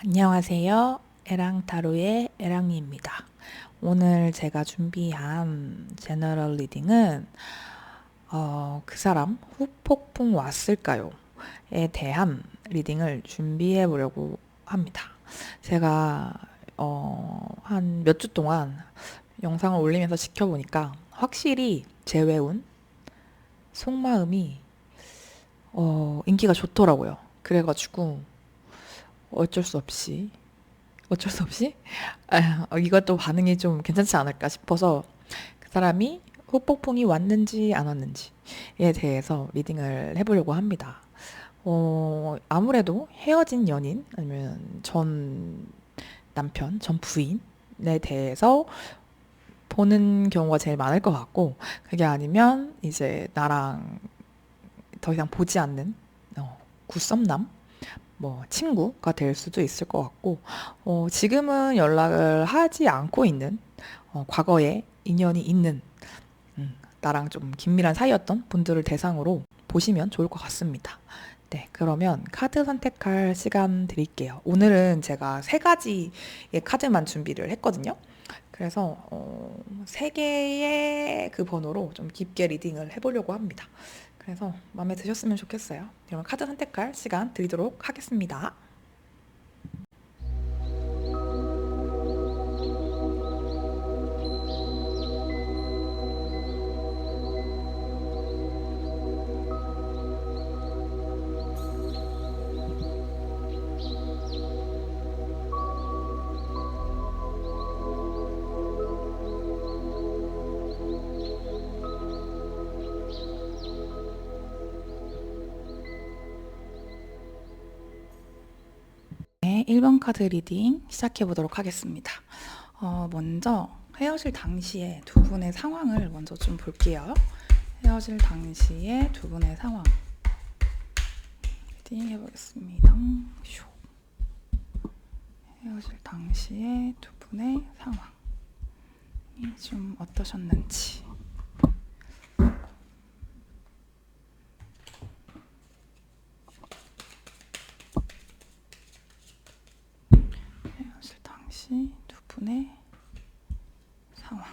안녕하세요. 에랑타로의 에랑이입니다. 오늘 제가 준비한 제너럴 리딩은 그 사람 후폭풍 왔을까요? 에 대한 리딩을 준비해 보려고 합니다. 제가 한 몇 주 동안 영상을 올리면서 지켜보니까 확실히 제외운 속마음이 인기가 좋더라고요. 그래가지고 어쩔 수 없이 이것도 반응이 좀 괜찮지 않을까 싶어서 그 사람이 후폭풍이 왔는지 안 왔는지에 대해서 리딩을 해보려고 합니다. 아무래도 헤어진 연인 아니면 전 남편, 전 부인에 대해서 보는 경우가 제일 많을 것 같고, 그게 아니면 이제 나랑 더 이상 보지 않는 굿썸남, 뭐 친구가 될 수도 있을 것 같고, 지금은 연락을 하지 않고 있는 과거에 인연이 있는 나랑 좀 긴밀한 사이였던 분들을 대상으로 보시면 좋을 것 같습니다. 네, 그러면 카드 선택할 시간 드릴게요. 오늘은 제가 세 가지의 카드만 준비를 했거든요. 그래서 세 개의 그 번호로 좀 깊게 리딩을 해보려고 합니다. 그래서 마음에 드셨으면 좋겠어요. 그러면 카드 선택할 시간 드리도록 하겠습니다. 네, 1번 카드 리딩 시작해 보도록 하겠습니다. 먼저 헤어질 당시에 두 분의 상황을 먼저 좀 볼게요. 헤어질 당시에 두 분의 상황 리딩 해보겠습니다. 헤어질 당시에 두 분의 상황이 좀 어떠셨는지. 헤어질 당시 두 분의 상황.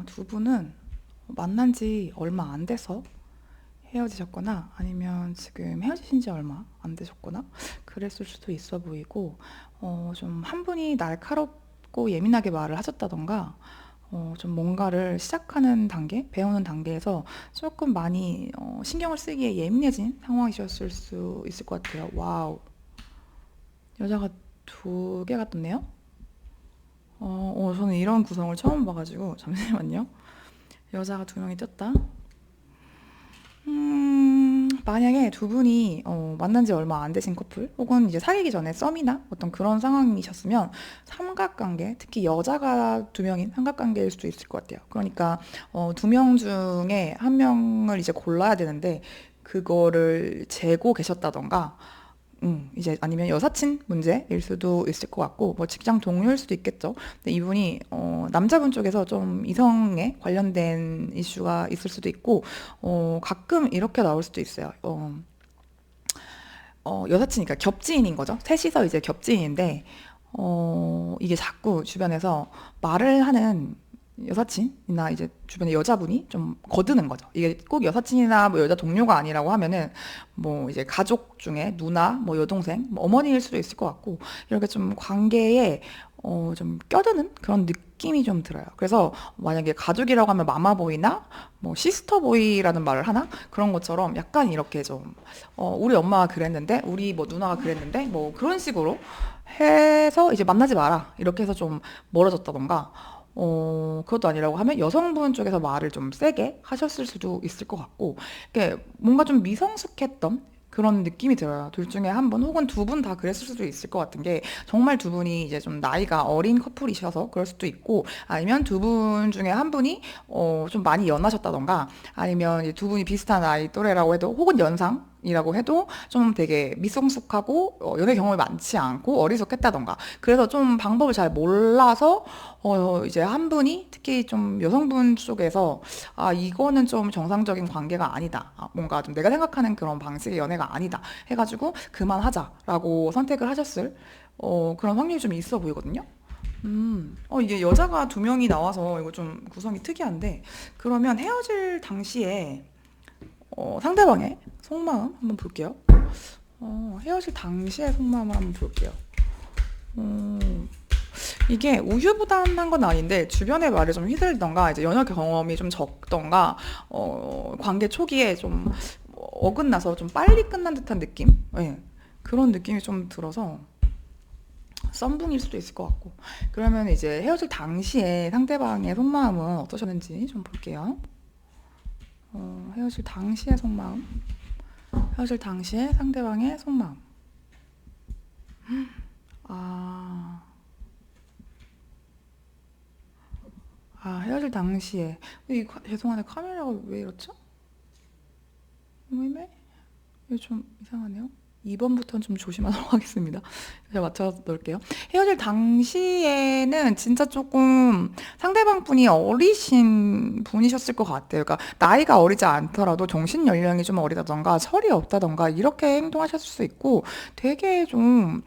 두 분은 만난 지 얼마 안 돼서 헤어지셨거나 아니면 지금 헤어지신 지 얼마 안 되셨거나 그랬을 수도 있어 보이고, 좀 한 분이 날카롭고 예민하게 말을 하셨다던가, 좀 뭔가를 시작하는 단계, 배우는 단계에서 조금 많이 신경을 쓰기에 예민해진 상황이셨을 수 있을 것 같아요. 와우. 여자가 두 개가 떴네요. 저는 이런 구성을 처음 봐가지고 잠시만요. 여자가 두 명이 떴다. 만약에 두 분이 만난 지 얼마 안 되신 커플, 혹은 이제 사귀기 전에 썸이나 어떤 그런 상황이셨으면 삼각관계, 특히 여자가 두 명인 삼각관계일 수도 있을 것 같아요. 그러니까 두 명 중에 한 명을 이제 골라야 되는데 그거를 재고 계셨다던가, 이제 아니면 여사친 문제일 수도 있을 것 같고, 뭐 직장 동료일 수도 있겠죠. 근데 이분이 남자분 쪽에서 좀 이성에 관련된 이슈가 있을 수도 있고, 가끔 이렇게 나올 수도 있어요. 여사친이니까 겹지인인 거죠. 셋이서 이제 겹지인인데, 이게 자꾸 주변에서 말을 하는 여사친이나 이제 주변에 여자분이 좀 거드는 거죠. 이게 꼭 여사친이나 뭐 여자 동료가 아니라고 하면은 뭐 이제 가족 중에 누나, 뭐 여동생, 뭐 어머니일 수도 있을 것 같고, 이렇게 좀 관계에 좀 껴드는 그런 느낌이 좀 들어요. 그래서 만약에 가족이라고 하면 마마보이나 뭐 시스터보이라는 말을 하나? 그런 것처럼 약간 이렇게 좀 우리 엄마가 그랬는데, 우리 뭐 누나가 그랬는데, 뭐 그런 식으로 해서 이제 만나지 마라, 이렇게 해서 좀 멀어졌다던가, 그것도 아니라고 하면 여성분 쪽에서 말을 좀 세게 하셨을 수도 있을 것 같고, 이게 뭔가 좀 미성숙했던 그런 느낌이 들어요. 둘 중에 한 분 혹은 두 분 다 그랬을 수도 있을 것 같은 게, 정말 두 분이 이제 좀 나이가 어린 커플이셔서 그럴 수도 있고, 아니면 두 분 중에 한 분이 좀 많이 연하셨다던가, 아니면 이제 두 분이 비슷한 나이 또래라고 해도, 혹은 연상 이라고 해도 좀 되게 미성숙하고 연애 경험이 많지 않고 어리석했다던가 그래서 좀 방법을 잘 몰라서 이제 한 분이 특히 좀 여성분 쪽에서 아 이거는 좀 정상적인 관계가 아니다 뭔가 좀 내가 생각하는 그런 방식의 연애가 아니다 해가지고 그만하자라고 선택을 하셨을 그런 확률이 좀 있어 보이거든요. 이게 여자가 두 명이 나와서 이거 좀 구성이 특이한데 그러면 헤어질 당시에 상대방의 속마음 한번 볼게요. 헤어질 당시의 속마음을 한번 볼게요. 음, 이게 우유부단한 건 아닌데 주변의 말을 좀 휘둘리던가 이제 연애 경험이 좀 적던가 관계 초기에 좀 어긋나서 좀 빨리 끝난 듯한 느낌? 예, 그런 느낌이 좀 들어서 썸붕일 수도 있을 것 같고 그러면 이제 헤어질 당시에 상대방의 속마음은 어떠셨는지 좀 볼게요. 헤어질 당시의 속마음 헤어질 당시에 상대방의 속마음 아, 헤어질 당시에 죄송한데 카메라가 왜 이렇죠? 왜매? 이게 좀 이상하네요. 2번부터는 좀 조심하도록 하겠습니다. 제가 맞춰 놓을게요. 헤어질 당시에는 진짜 조금 상대방 분이 어리신 분이셨을 것 같아요. 그러니까 나이가 어리지 않더라도 정신 연령이 좀 어리다던가 철이 없다던가 이렇게 행동하셨을 수 있고 되게 좀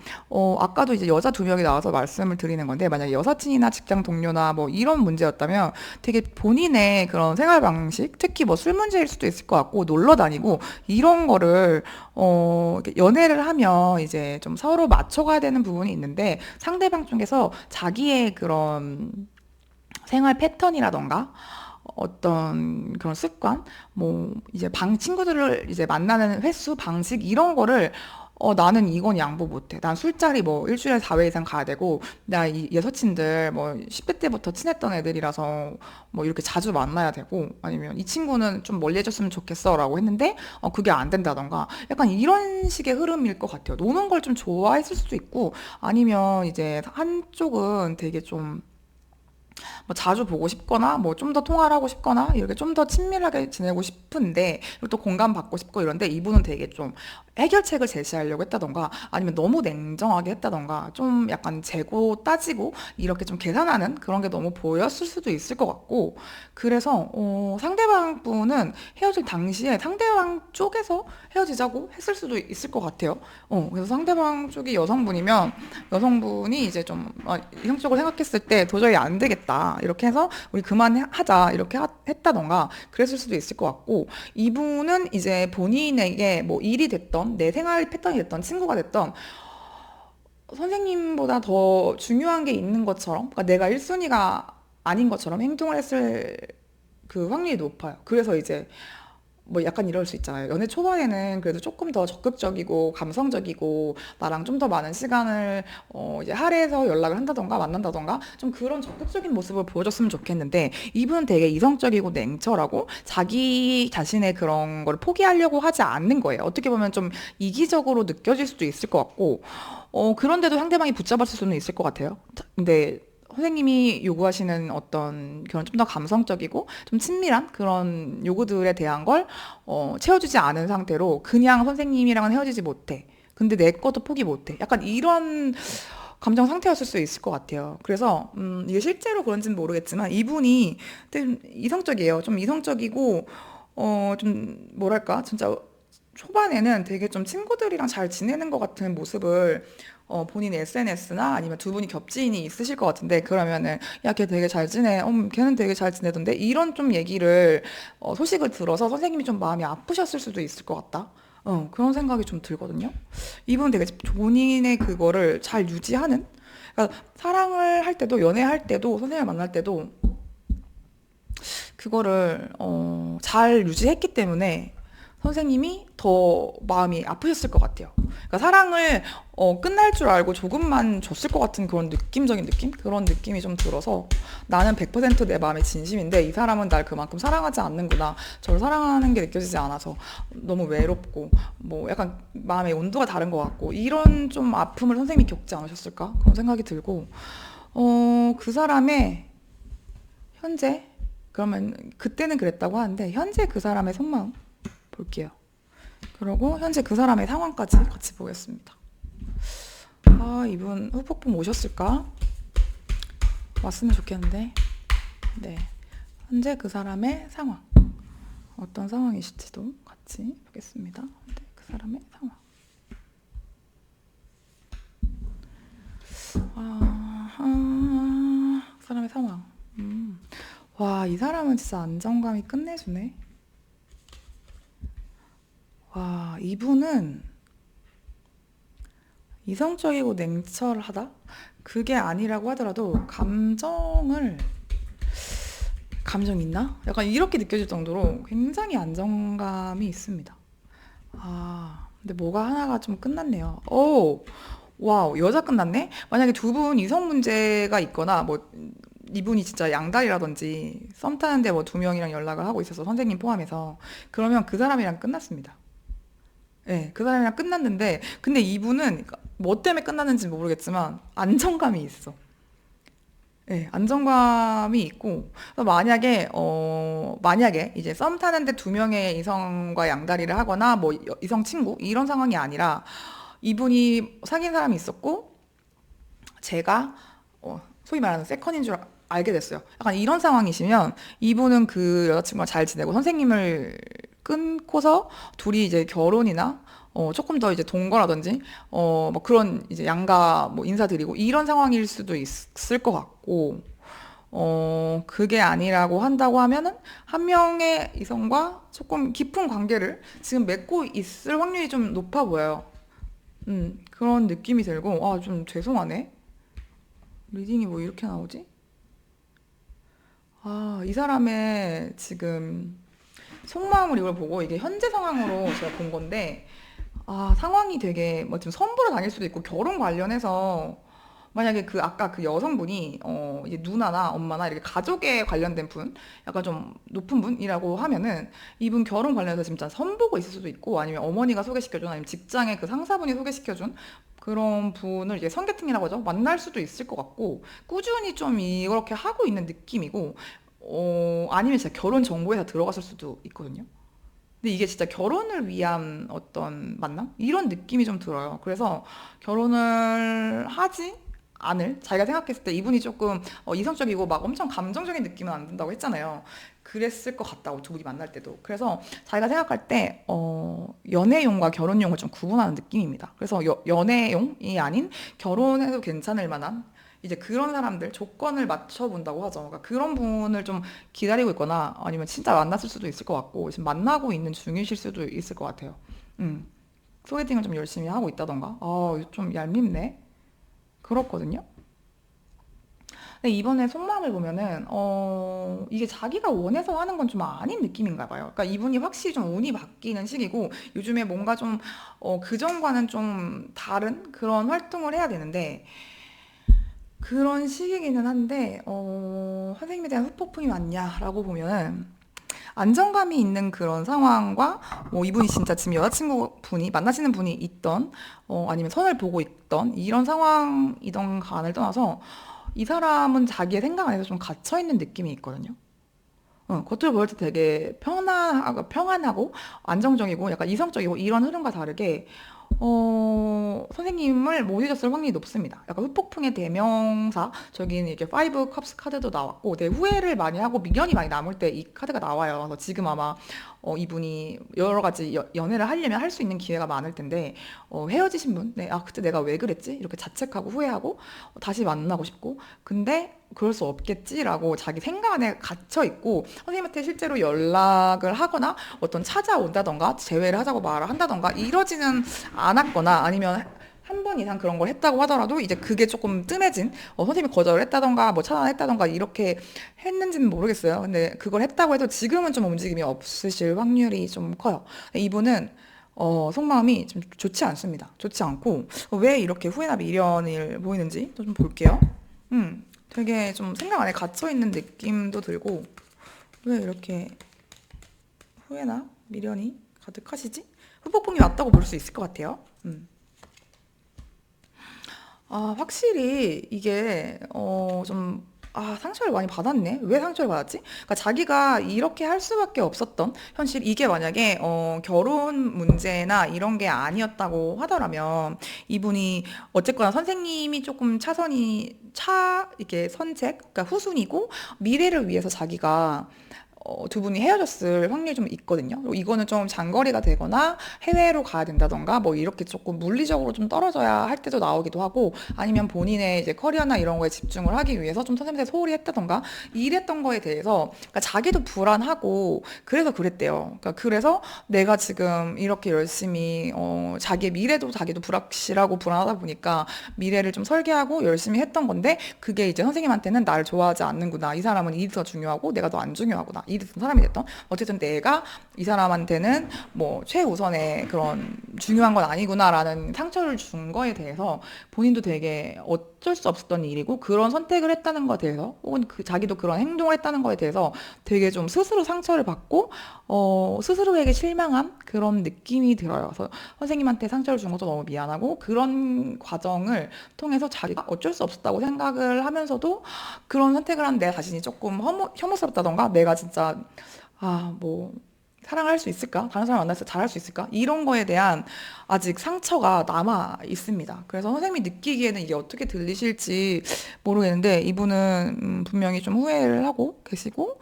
아까도 이제 여자 두 명이 나와서 말씀을 드리는 건데 만약에 여사친이나 직장 동료나 뭐 이런 문제였다면 되게 본인의 그런 생활 방식 특히 뭐 술 문제일 수도 있을 것 같고 놀러 다니고 이런 거를 이렇게 연애를 하면 이제 좀 서로 맞춰가야 되는 부분이 있는데 상대방 쪽에서 자기의 그런 생활 패턴이라던가 어떤 그런 습관, 뭐 이제 친구들을 이제 만나는 횟수, 방식 이런 거를 나는 이건 양보 못해. 난 술자리 뭐 일주일에 4회 이상 가야 되고, 나 이 여사친들 뭐 10대 때부터 친했던 애들이라서 뭐 이렇게 자주 만나야 되고, 아니면 이 친구는 좀 멀리 해줬으면 좋겠어 라고 했는데, 그게 안 된다던가, 약간 이런 식의 흐름일 것 같아요. 노는 걸 좀 좋아했을 수도 있고, 아니면 이제 한쪽은 되게 좀 뭐 자주 보고 싶거나 뭐 좀 더 통화를 하고 싶거나 이렇게 좀 더 친밀하게 지내고 싶은데 그리고 또 공감 받고 싶고 이런데 이분은 되게 좀 해결책을 제시하려고 했다던가 아니면 너무 냉정하게 했다던가 좀 약간 재고 따지고 이렇게 좀 계산하는 그런 게 너무 보였을 수도 있을 것 같고 그래서 상대방 분은 헤어질 당시에 상대방 쪽에서 헤어지자고 했을 수도 있을 것 같아요. 그래서 상대방 쪽이 여성분이 이제 좀 이성적으로 생각했을 때 도저히 안 되겠다 이렇게 해서 우리 그만하자 이렇게 했다던가 그랬을 수도 있을 것 같고 이분은 이제 본인에게 뭐 일이 됐던 내 생활 패턴이 됐던 친구가 됐던 선생님보다 더 중요한 게 있는 것처럼 그러니까 내가 1순위가 아닌 것처럼 행동을 했을 그 확률이 높아요. 그래서 이제 뭐 약간 이럴 수 있잖아요. 연애 초반에는 그래도 조금 더 적극적이고 감성적이고 나랑 좀 더 많은 시간을 이제 할애해서 연락을 한다던가 만난다던가 좀 그런 적극적인 모습을 보여줬으면 좋겠는데 이분은 되게 이성적이고 냉철하고 자기 자신의 그런 걸 포기하려고 하지 않는 거예요. 어떻게 보면 좀 이기적으로 느껴질 수도 있을 것 같고 그런데도 상대방이 붙잡았을 수는 있을 것 같아요. 근데 선생님이 요구하시는 어떤 그런 좀 더 감성적이고 좀 친밀한 그런 요구들에 대한 걸 채워주지 않은 상태로 그냥 선생님이랑은 헤어지지 못해. 근데 내 것도 포기 못해. 약간 이런 감정 상태였을 수 있을 것 같아요. 그래서 이게 실제로 그런지는 모르겠지만 이분이 되게 이성적이에요. 좀 이성적이고 좀 뭐랄까 진짜 초반에는 되게 좀 친구들이랑 잘 지내는 것 같은 모습을 본인 SNS나 아니면 두 분이 겹지인이 있으실 것 같은데 그러면은 야 걔 되게 잘 지내 걔는 되게 잘 지내던데 이런 좀 얘기를 소식을 들어서 선생님이 좀 마음이 아프셨을 수도 있을 것 같다 그런 생각이 좀 들거든요. 이분은 되게 본인의 그거를 잘 유지하는 그러니까 사랑을 할 때도 연애할 때도 선생님을 만날 때도 그거를 잘 유지했기 때문에 선생님이 더 마음이 아프셨을 것 같아요. 그러니까 사랑을 끝날 줄 알고 조금만 줬을 것 같은 그런 느낌적인 느낌? 그런 느낌이 좀 들어서 나는 100%내 마음에 진심인데 이 사람은 날 그만큼 사랑하지 않는구나. 저를 사랑하는 게 느껴지지 않아서 너무 외롭고 뭐 약간 마음의 온도가 다른 것 같고 이런 좀 아픔을 선생님이 겪지 않으셨을까? 그런 생각이 들고 그 사람의 현재 그러면 그때는 그랬다고 하는데 현재 그 사람의 속마음 볼게요. 그러고 현재 그 사람의 상황까지 같이 보겠습니다. 아, 이분 후폭풍 오셨을까? 왔으면 좋겠는데. 네. 현재 그 사람의 상황. 어떤 상황이실지도 같이 보겠습니다. 현재 그 사람의 상황. 그 사람의 상황. 와, 이 사람은 진짜 안정감이 끝내주네. 와, 이분은 이성적이고 냉철하다? 그게 아니라고 하더라도 감정 있나? 약간 이렇게 느껴질 정도로 굉장히 안정감이 있습니다. 아, 근데 뭐가 하나가 좀 끝났네요. 오, 와우, 여자 끝났네? 만약에 두 분 이성 문제가 있거나, 뭐, 이분이 진짜 양다리라든지 썸 타는데 뭐 두 명이랑 연락을 하고 있어서 선생님 포함해서, 그러면 그 사람이랑 끝났습니다. 예, 그 사람이랑 끝났는데, 근데 이분은 뭐 때문에 끝났는지 모르겠지만, 안정감이 있어. 예, 안정감이 있고, 그래서 만약에 이제 썸 타는데 두 명의 이성과 양다리를 하거나, 뭐, 이성 친구, 이런 상황이 아니라, 이분이 사귄 사람이 있었고, 제가, 소위 말하는 세컨인 줄 알게 됐어요. 약간 이런 상황이시면, 이분은 그 여자친구가 잘 지내고, 선생님을 끊고서, 둘이 이제 결혼이나, 조금 더 이제 동거라든지, 뭐 그런 이제 양가 뭐 인사드리고, 이런 상황일 수도 있을 것 같고, 그게 아니라고 한다고 하면은 한 명의 이성과 조금 깊은 관계를 지금 맺고 있을 확률이 좀 높아 보여요. 그런 느낌이 들고, 아, 좀 죄송하네. 리딩이 뭐 이렇게 나오지? 아, 이 사람의 지금 속마음을 이걸 보고 이게 현재 상황으로 제가 본 건데, 아, 상황이 되게 뭐 지금 선보러 다닐 수도 있고 결혼 관련해서 만약에 그 아까 그 여성분이 이제 누나나 엄마나 이렇게 가족에 관련된 분, 약간 좀 높은 분이라고 하면은 이분 결혼 관련해서 진짜 선보고 있을 수도 있고 아니면 어머니가 소개시켜준 아니면 직장에 그 상사분이 소개시켜준 그런 분을 이제 성게팅이라고 하죠. 만날 수도 있을 것 같고 꾸준히 좀 이렇게 하고 있는 느낌이고 아니면 진짜 결혼 정보회사 들어갔을 수도 있거든요. 근데 이게 진짜 결혼을 위한 어떤 만남? 이런 느낌이 좀 들어요. 그래서 결혼을 하지 않을 자기가 생각했을 때 이분이 조금 이성적이고 막 엄청 감정적인 느낌은 안 든다고 했잖아요. 그랬을 것 같다고 두 분이 만날 때도. 그래서 자기가 생각할 때 연애용과 결혼용을 좀 구분하는 느낌입니다. 그래서 연애용이 아닌 결혼해도 괜찮을 만한 이제 그런 사람들 조건을 맞춰본다고 하죠. 그러니까 그런 분을 좀 기다리고 있거나 아니면 진짜 만났을 수도 있을 것 같고 지금 만나고 있는 중이실 수도 있을 것 같아요. 음. 소개팅을 좀 열심히 하고 있다던가. 좀 얄밉네. 그렇거든요. 근데 이번에 속마음을 보면은 이게 자기가 원해서 하는 건 좀 아닌 느낌인가 봐요. 그러니까 이분이 확실히 좀 운이 바뀌는 시기고 요즘에 뭔가 좀 그전과는 좀 다른 그런 활동을 해야 되는데 그런 시기이기는 한데 선생님에 대한 후폭풍이 왔냐라고 보면은 안정감이 있는 그런 상황과 뭐 이분이 진짜 지금 여자친구분이 만나시는 분이 있던 아니면 선을 보고 있던 이런 상황이던 간을 떠나서 이 사람은 자기의 생각 안에서 좀 갇혀 있는 느낌이 있거든요. 겉으로 보일 때 되게 평안하고 안정적이고 약간 이성적이고 이런 흐름과 다르게 선생님을 못 잊었을 확률이 높습니다. 약간 후폭풍의 대명사, 저기는 이게 파이브 컵스 카드도 나왔고, 내 후회를 많이 하고 미련이 많이 남을 때 이 카드가 나와요. 그래서 지금 아마 이분이 여러 가지 연애를 하려면 할 수 있는 기회가 많을 텐데, 헤어지신 분, 네, 아, 그때 내가 왜 그랬지? 이렇게 자책하고 후회하고, 다시 만나고 싶고, 근데 그럴 수 없겠지라고 자기 생각 안에 갇혀 있고, 선생님한테 실제로 연락을 하거나, 어떤 찾아온다던가, 재회를 하자고 말을 한다던가, 이러지는 않았거나, 아니면 한 번 이상 그런 걸 했다고 하더라도 이제 그게 조금 뜸해진 선생님이 거절을 했다던가 뭐 차단했다던가 이렇게 했는지는 모르겠어요. 근데 그걸 했다고 해도 지금은 좀 움직임이 없으실 확률이 좀 커요. 이분은 속마음이 좀 좋지 않습니다. 좋지 않고 왜 이렇게 후회나 미련을 보이는지 또 좀 볼게요. 되게 좀 생각 안에 갇혀 있는 느낌도 들고 왜 이렇게 후회나 미련이 가득하시지? 후폭풍이 왔다고 볼 수 있을 것 같아요. 아, 확실히 이게 좀 상처를 많이 받았네. 왜 상처를 받았지? 그러니까 자기가 이렇게 할 수밖에 없었던 현실, 이게 만약에 결혼 문제나 이런 게 아니었다고 하더라면 이분이 어쨌거나 선생님이 조금 이렇게 선책, 그러니까 후순이고 미래를 위해서 자기가 두 분이 헤어졌을 확률이 좀 있거든요. 그리고 이거는 좀 장거리가 되거나 해외로 가야 된다던가 뭐 이렇게 조금 물리적으로 좀 떨어져야 할 때도 나오기도 하고, 아니면 본인의 이제 커리어나 이런 거에 집중을 하기 위해서 좀 선생님한테 소홀히 했다던가 이랬던 거에 대해서, 그러니까 자기도 불안하고 그래서 그랬대요. 그러니까 그래서 내가 지금 이렇게 열심히 자기의 미래도 자기도 불확실하고 불안하다 보니까 미래를 좀 설계하고 열심히 했던 건데, 그게 이제 선생님한테는 날 좋아하지 않는구나, 이 사람은 일이 더 중요하고 내가 더 안 중요하구나, 일이 든 사람이 됐던 어쨌든 내가 이 사람한테는 뭐 최우선의 그런 중요한 건 아니구나라는 상처를 준 거에 대해서 본인도 되게 어쩔 수 없었던 일이고, 그런 선택을 했다는 거에 대해서 혹은 자기도 그런 행동을 했다는 거에 대해서 되게 좀 스스로 상처를 받고 스스로에게 실망한 그런 느낌이 들어요. 그래서 선생님한테 상처를 준 것도 너무 미안하고, 그런 과정을 통해서 자기가 어쩔 수 없었다고 생각을 하면서도 그런 선택을 한 내 자신이 조금 혐오스럽다던가, 내가 진짜 뭐 사랑할 수 있을까? 다른 사람 만나서 잘할 수 있을까? 이런 거에 대한 아직 상처가 남아 있습니다. 그래서 선생님이 느끼기에는 이게 어떻게 들리실지 모르겠는데, 이분은 분명히 좀 후회를 하고 계시고,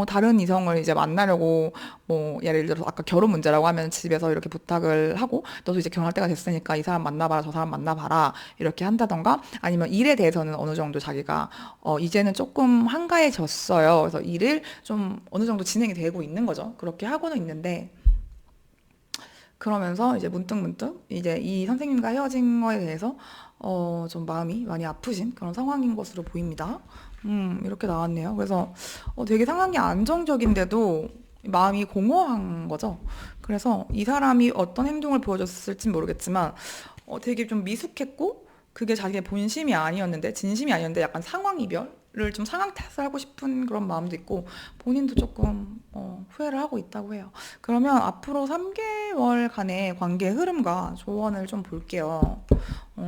다른 이성을 이제 만나려고, 뭐 예를 들어서 아까 결혼 문제라고 하면 집에서 이렇게 부탁을 하고, 너도 이제 결혼할 때가 됐으니까 이 사람 만나봐라, 저 사람 만나봐라, 이렇게 한다던가, 아니면 일에 대해서는 어느 정도 자기가 이제는 조금 한가해졌어요. 그래서 일을 좀 어느 정도 진행이 되고 있는 거죠. 그렇게 하고는 있는데, 그러면서 이제 문득문득 이제 이 선생님과 헤어진 거에 대해서 좀 마음이 많이 아프신 그런 상황인 것으로 보입니다. 이렇게 나왔네요. 그래서 되게 상황이 안정적인데도 마음이 공허한 거죠. 그래서 이 사람이 어떤 행동을 보여줬을진 모르겠지만 되게 좀 미숙했고, 그게 자기의 본심이 아니었는데, 진심이 아니었는데 약간 상황 이별을 좀 상황 탓을 하고 싶은 그런 마음도 있고, 본인도 조금 후회를 하고 있다고 해요. 그러면 앞으로 3개월간의 관계 흐름과 조언을 좀 볼게요.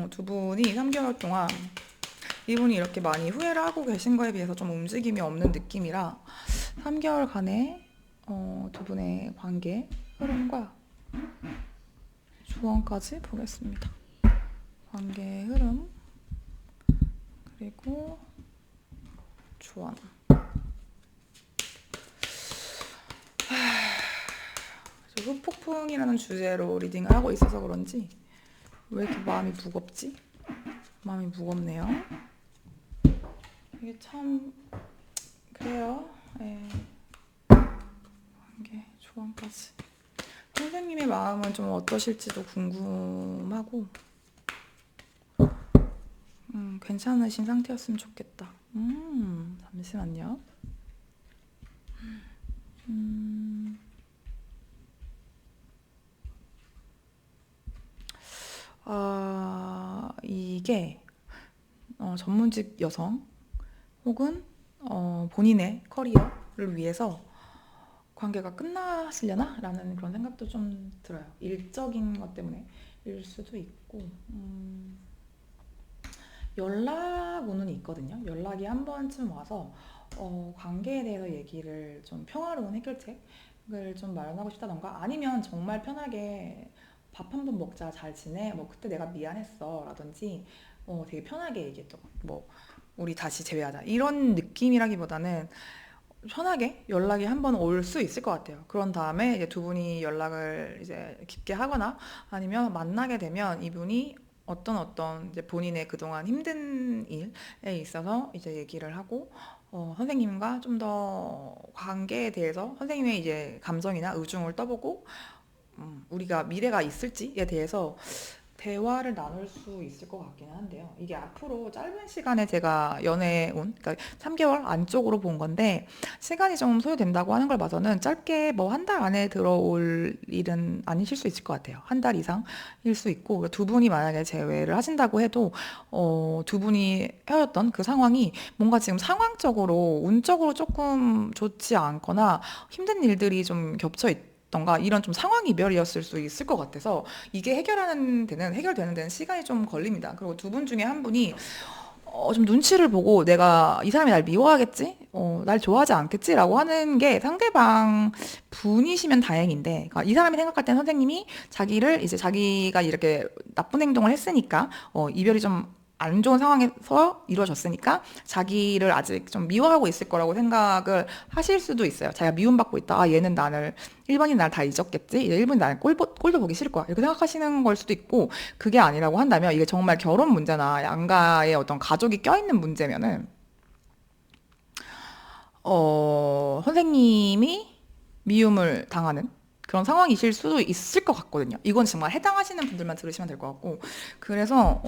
두 분이 3개월 동안 이분이 이렇게 많이 후회를 하고 계신 거에 비해서 좀 움직임이 없는 느낌이라, 3개월간의 두 분의 관계 흐름과 조언까지 보겠습니다. 관계 흐름 그리고 조언. 후폭풍이라는 주제로 리딩을 하고 있어서 그런지 왜 이렇게 마음이 무겁지? 마음이 무겁네요. 이게 참 그래요. 네. 관계 조언까지. 선생님의 마음은 좀 어떠실지도 궁금하고, 괜찮으신 상태였으면 좋겠다. 잠시만요. 이게 전문직 여성 혹은 본인의 커리어를 위해서 관계가 끝나시려나? 라는 그런 생각도 좀 들어요. 일적인 것 때문에 일 수도 있고, 연락 오는 있거든요. 연락이 한 번쯤 와서 관계에 대해서 얘기를 좀 평화로운 해결책을 좀 마련하고 싶다던가, 아니면 정말 편하게 밥 한 번 먹자, 잘 지내, 뭐 그때 내가 미안했어 라든지 되게 편하게 얘기했죠. 뭐 우리 다시 재회하자, 이런 느낌이라기보다는 편하게 연락이 한 번 올 수 있을 것 같아요. 그런 다음에 이제 두 분이 연락을 이제 깊게 하거나, 아니면 만나게 되면 이분이 어떤 이제 본인의 그동안 힘든 일에 있어서 이제 얘기를 하고, 선생님과 좀 더 관계에 대해서 선생님의 이제 감정이나 의중을 떠보고, 우리가 미래가 있을지에 대해서 대화를 나눌 수 있을 것 같기는 한데요. 이게 앞으로 짧은 시간에 제가 연애운, 그러니까 3개월 안쪽으로 본 건데, 시간이 좀 소요된다고 하는 걸 봐서는 짧게 뭐 한 달 안에 들어올 일은 아니실 수 있을 것 같아요. 한 달 이상일 수 있고, 두 분이 만약에 재회를 하신다고 해도 두 분이 헤어졌던 그 상황이 뭔가 지금 상황적으로 운적으로 조금 좋지 않거나 힘든 일들이 좀 겹쳐 던가, 이런 좀 상황 이별이었을 수 있을 것 같아서 이게 해결되는 데는 시간이 좀 걸립니다. 그리고 두 분 중에 한 분이 좀 눈치를 보고 내가 이 사람이 날 미워하겠지? 날 좋아하지 않겠지라고 하는 게 상대방 분이시면 다행인데, 그러니까 이 사람이 생각할 땐 선생님이 자기를 이제 자기가 이렇게 나쁜 행동을 했으니까, 이별이 좀 안 좋은 상황에서 이루어졌으니까 자기를 아직 좀 미워하고 있을 거라고 생각을 하실 수도 있어요. 자기가 미움받고 있다. 아, 얘는 나를 1번이 날 다 잊었겠지? 이제 1번이 나를 꼴도 보기 싫을 거야. 이렇게 생각하시는 걸 수도 있고, 그게 아니라고 한다면 이게 정말 결혼 문제나 양가의 어떤 가족이 껴있는 문제면은 선생님이 미움을 당하는 그런 상황이실 수도 있을 것 같거든요. 이건 정말 해당하시는 분들만 들으시면 될 것 같고. 그래서,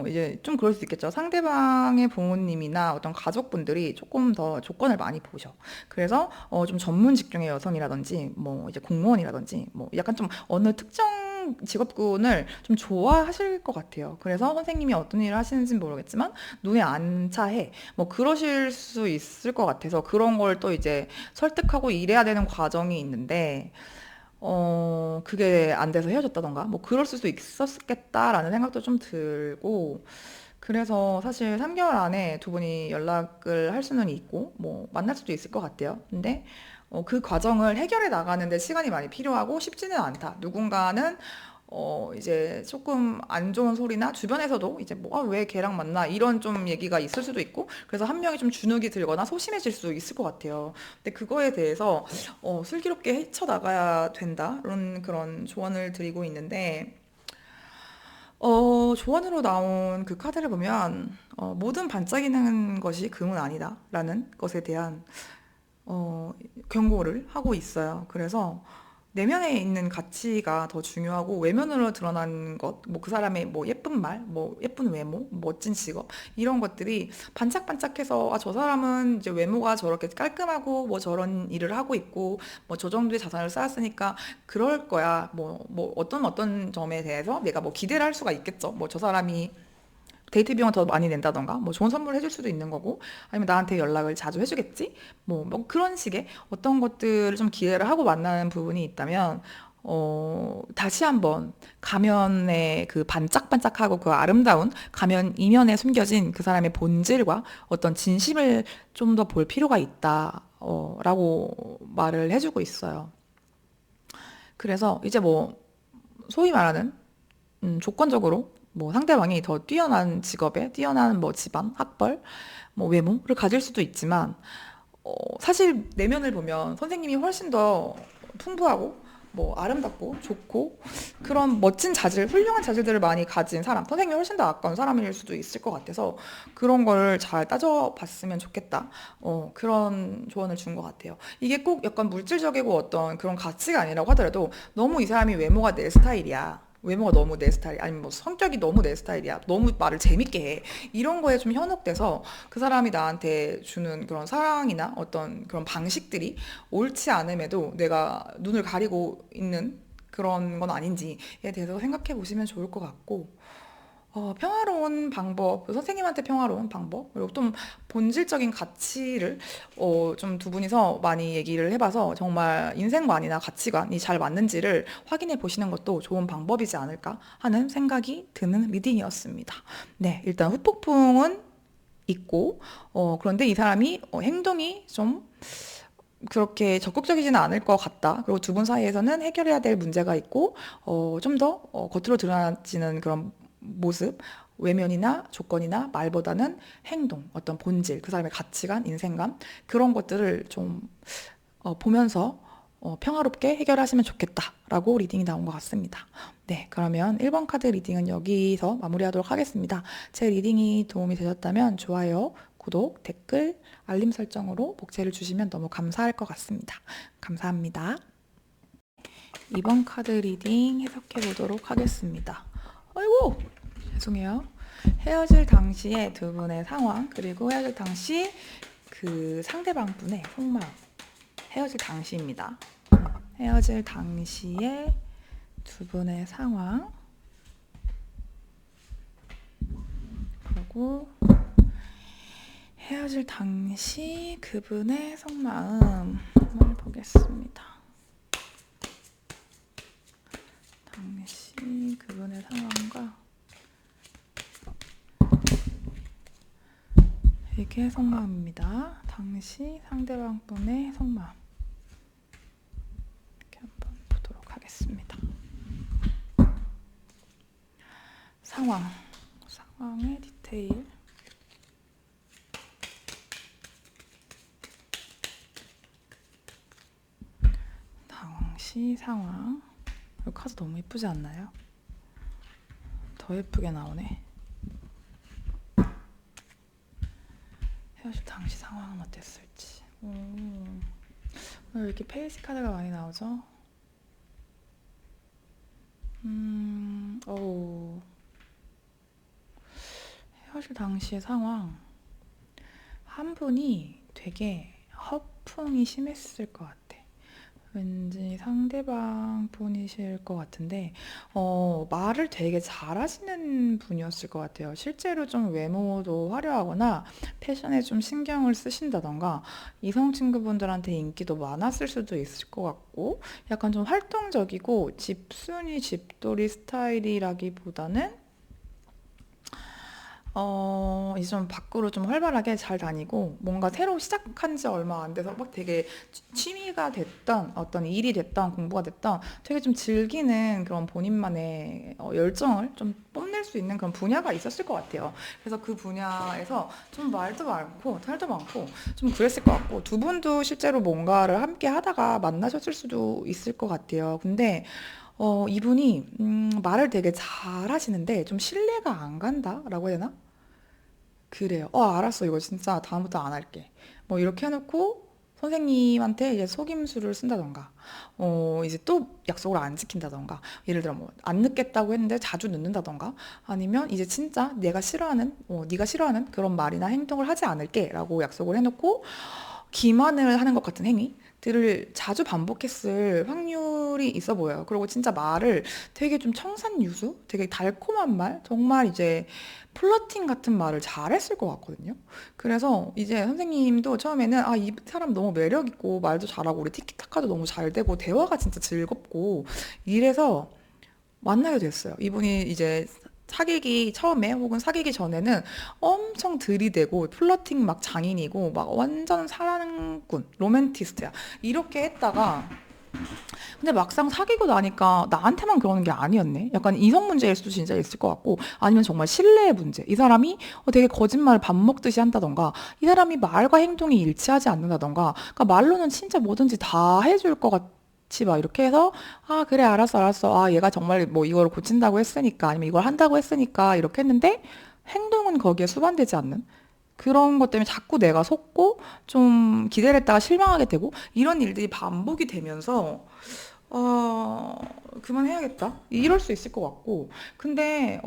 이제 좀 그럴 수 있겠죠. 상대방의 부모님이나 어떤 가족분들이 조금 더 조건을 많이 보셔. 그래서, 좀 전문 직종의 여성이라든지, 뭐, 이제 공무원이라든지, 뭐, 약간 좀 어느 특정 직업군을 좀 좋아하실 것 같아요. 그래서 선생님이 어떤 일을 하시는지는 모르겠지만, 눈에 안 차해. 뭐, 그러실 수 있을 것 같아서 그런 걸 또 이제 설득하고 일해야 되는 과정이 있는데, 그게 안 돼서 헤어졌다던가, 뭐, 그럴 수도 있었겠다라는 생각도 좀 들고, 그래서 사실 3개월 안에 두 분이 연락을 할 수는 있고, 뭐, 만날 수도 있을 것 같아요. 근데, 그 과정을 해결해 나가는데 시간이 많이 필요하고 쉽지는 않다. 누군가는 이제 조금 안 좋은 소리나 주변에서도 이제 뭐, 아, 왜 걔랑 만나? 이런 좀 얘기가 있을 수도 있고, 그래서 한 명이 좀 주눅이 들거나 소심해질 수 있을 것 같아요. 근데 그거에 대해서, 슬기롭게 헤쳐나가야 된다. 그런 조언을 드리고 있는데, 조언으로 나온 그 카드를 보면, 모든 반짝이는 것이 금은 아니다. 라는 것에 대한 어, 경고를 하고 있어요. 그래서 내면에 있는 가치가 더 중요하고 외면으로 드러난 것, 뭐 그 사람의 뭐 예쁜 말, 뭐 예쁜 외모, 멋진 직업 이런 것들이 반짝반짝해서 아, 저 사람은 이제 외모가 저렇게 깔끔하고 뭐 저런 일을 하고 있고 뭐 저 정도의 자산을 쌓았으니까 그럴 거야. 뭐 어떤 점에 대해서 내가 뭐 기대를 할 수가 있겠죠. 뭐 저 사람이 데이트 비용을 더 많이 낸다던가, 뭐 좋은 선물을 해줄 수도 있는 거고, 아니면 나한테 연락을 자주 해주겠지? 뭐 그런 식의 어떤 것들을 좀 기대를 하고 만나는 부분이 있다면, 다시 한번 가면의 그 반짝반짝하고 그 아름다운 가면 이면에 숨겨진 그 사람의 본질과 어떤 진심을 좀 더 볼 필요가 있다, 라고 말을 해주고 있어요. 그래서 이제 뭐, 소위 말하는 조건적으로 뭐 상대방이 더 뛰어난 직업에 뛰어난 뭐 집안, 학벌, 뭐 외모를 가질 수도 있지만 사실 내면을 보면 선생님이 훨씬 더 풍부하고 뭐 아름답고 좋고 그런 멋진 자질, 훌륭한 자질들을 많이 가진 사람, 선생님이 훨씬 더 아까운 사람일 수도 있을 것 같아서 그런 걸 잘 따져봤으면 좋겠다. 그런 조언을 준 것 같아요. 이게 꼭 약간 물질적이고 어떤 그런 가치가 아니라고 하더라도 너무 이 사람이 외모가 내 스타일이야. 외모가 너무 내 스타일, 아니면 뭐 성격이 너무 내 스타일이야. 너무 말을 재밌게 해. 이런 거에 좀 현혹돼서 그 사람이 나한테 주는 그런 사랑이나 어떤 그런 방식들이 옳지 않음에도 내가 눈을 가리고 있는 그런 건 아닌지에 대해서 생각해 보시면 좋을 것 같고, 평화로운 방법, 선생님한테 평화로운 방법, 그리고 좀 본질적인 가치를 좀 두 분이서 많이 얘기를 해봐서 정말 인생관이나 가치관이 잘 맞는지를 확인해 보시는 것도 좋은 방법이지 않을까 하는 생각이 드는 리딩이었습니다. 네, 일단 후폭풍은 있고, 그런데 이 사람이 행동이 좀 그렇게 적극적이지는 않을 것 같다. 그리고 두 분 사이에서는 해결해야 될 문제가 있고, 좀 더 겉으로 드러나지는 그런 모습, 외면이나 조건이나 말보다는 행동, 어떤 본질, 그 사람의 가치관, 인생관, 그런 것들을 좀 보면서 평화롭게 해결하시면 좋겠다라고 리딩이 나온 것 같습니다. 네, 그러면 1번 카드 리딩은 여기서 마무리하도록 하겠습니다. 제 리딩이 도움이 되셨다면 좋아요, 구독, 댓글, 알림 설정으로 복제를 주시면 너무 감사할 것 같습니다. 감사합니다. 2번 카드 리딩 해석해 보도록 하겠습니다. 아이고, 죄송해요. 헤어질 당시의 두 분의 상황, 그리고 헤어질 당시 그 상대방 분의 속마음. 헤어질 당시입니다. 헤어질 당시의 두 분의 상황, 그리고 헤어질 당시 그분의 속마음을 보겠습니다. 당시 그분의 상황과 이게 속마음입니다. 당시 상대방 분의 속마음. 이렇게 한번 보도록 하겠습니다. 상황의 디테일. 당시 상황. 이 카드 너무 예쁘지 않나요? 더 예쁘게 나오네. 헤어질 당시 상황은 어땠을지. 왜 이렇게 페이지 카드가 많이 나오죠? 헤어질 당시의 상황. 한 분이 되게 허풍이 심했을 것 같아. 왠지 상대방 분이실 것 같은데, 말을 되게 잘하시는 분이었을 것 같아요. 실제로 좀 외모도 화려하거나 패션에 좀 신경을 쓰신다던가, 이성 친구분들한테 인기도 많았을 수도 있을 것 같고, 약간 좀 활동적이고 집순이 집돌이 스타일이라기보다는 이제 좀 밖으로 좀 활발하게 잘 다니고 뭔가 새로 시작한 지 얼마 안 돼서 막 되게 취미가 됐던 어떤 일이 됐던 공부가 됐던 되게 좀 즐기는 그런 본인만의 열정을 좀 뽐낼 수 있는 그런 분야가 있었을 것 같아요. 그래서 그 분야에서 좀 말도 많고 탈도 많고 좀 그랬을 것 같고 두 분도 실제로 뭔가를 함께 하다가 만나셨을 수도 있을 것 같아요. 근데 이분이 말을 되게 잘하시는데 좀 신뢰가 안 간다라고 해야 되나? 그래요. 알았어. 이거 진짜 다음부터 안 할게. 뭐 이렇게 해놓고 선생님한테 이제 속임수를 쓴다던가, 이제 또 약속을 안 지킨다던가, 예를 들어 뭐 안 늦겠다고 했는데 자주 늦는다던가, 아니면 이제 진짜 네가 싫어하는 그런 말이나 행동을 하지 않을게라고 약속을 해놓고 기만을 하는 것 같은 행위들을 자주 반복했을 확률이 있어 보여요. 그리고 진짜 말을 되게 좀 청산유수, 되게 달콤한 말, 정말 이제 플러팅 같은 말을 잘했을 것 같거든요. 그래서 이제 선생님도 처음에는 이 사람 너무 매력 있고 말도 잘하고 우리 티키타카도 너무 잘 되고 대화가 진짜 즐겁고 이래서 만나게 됐어요. 이분이 이제 사귀기 처음에 혹은 사귀기 전에는 엄청 들이대고 플러팅 막 장인이고 막 완전 사랑꾼, 로맨티스트야. 이렇게 했다가 근데 막상 사귀고 나니까 나한테만 그러는 게 아니었네. 약간 이성 문제일 수도 진짜 있을 것 같고 아니면 정말 신뢰의 문제. 이 사람이 되게 거짓말을 밥 먹듯이 한다던가 이 사람이 말과 행동이 일치하지 않는다던가 그러니까 말로는 진짜 뭐든지 다 해줄 것 같이 막 이렇게 해서 그래 알았어 얘가 정말 뭐 이걸 고친다고 했으니까 아니면 이걸 한다고 했으니까 이렇게 했는데 행동은 거기에 수반되지 않는 그런 것 때문에 자꾸 내가 속고 좀 기대를 했다가 실망하게 되고 이런 일들이 반복이 되면서 어, 그만해야겠다. 이럴 수 있을 것 같고. 근데,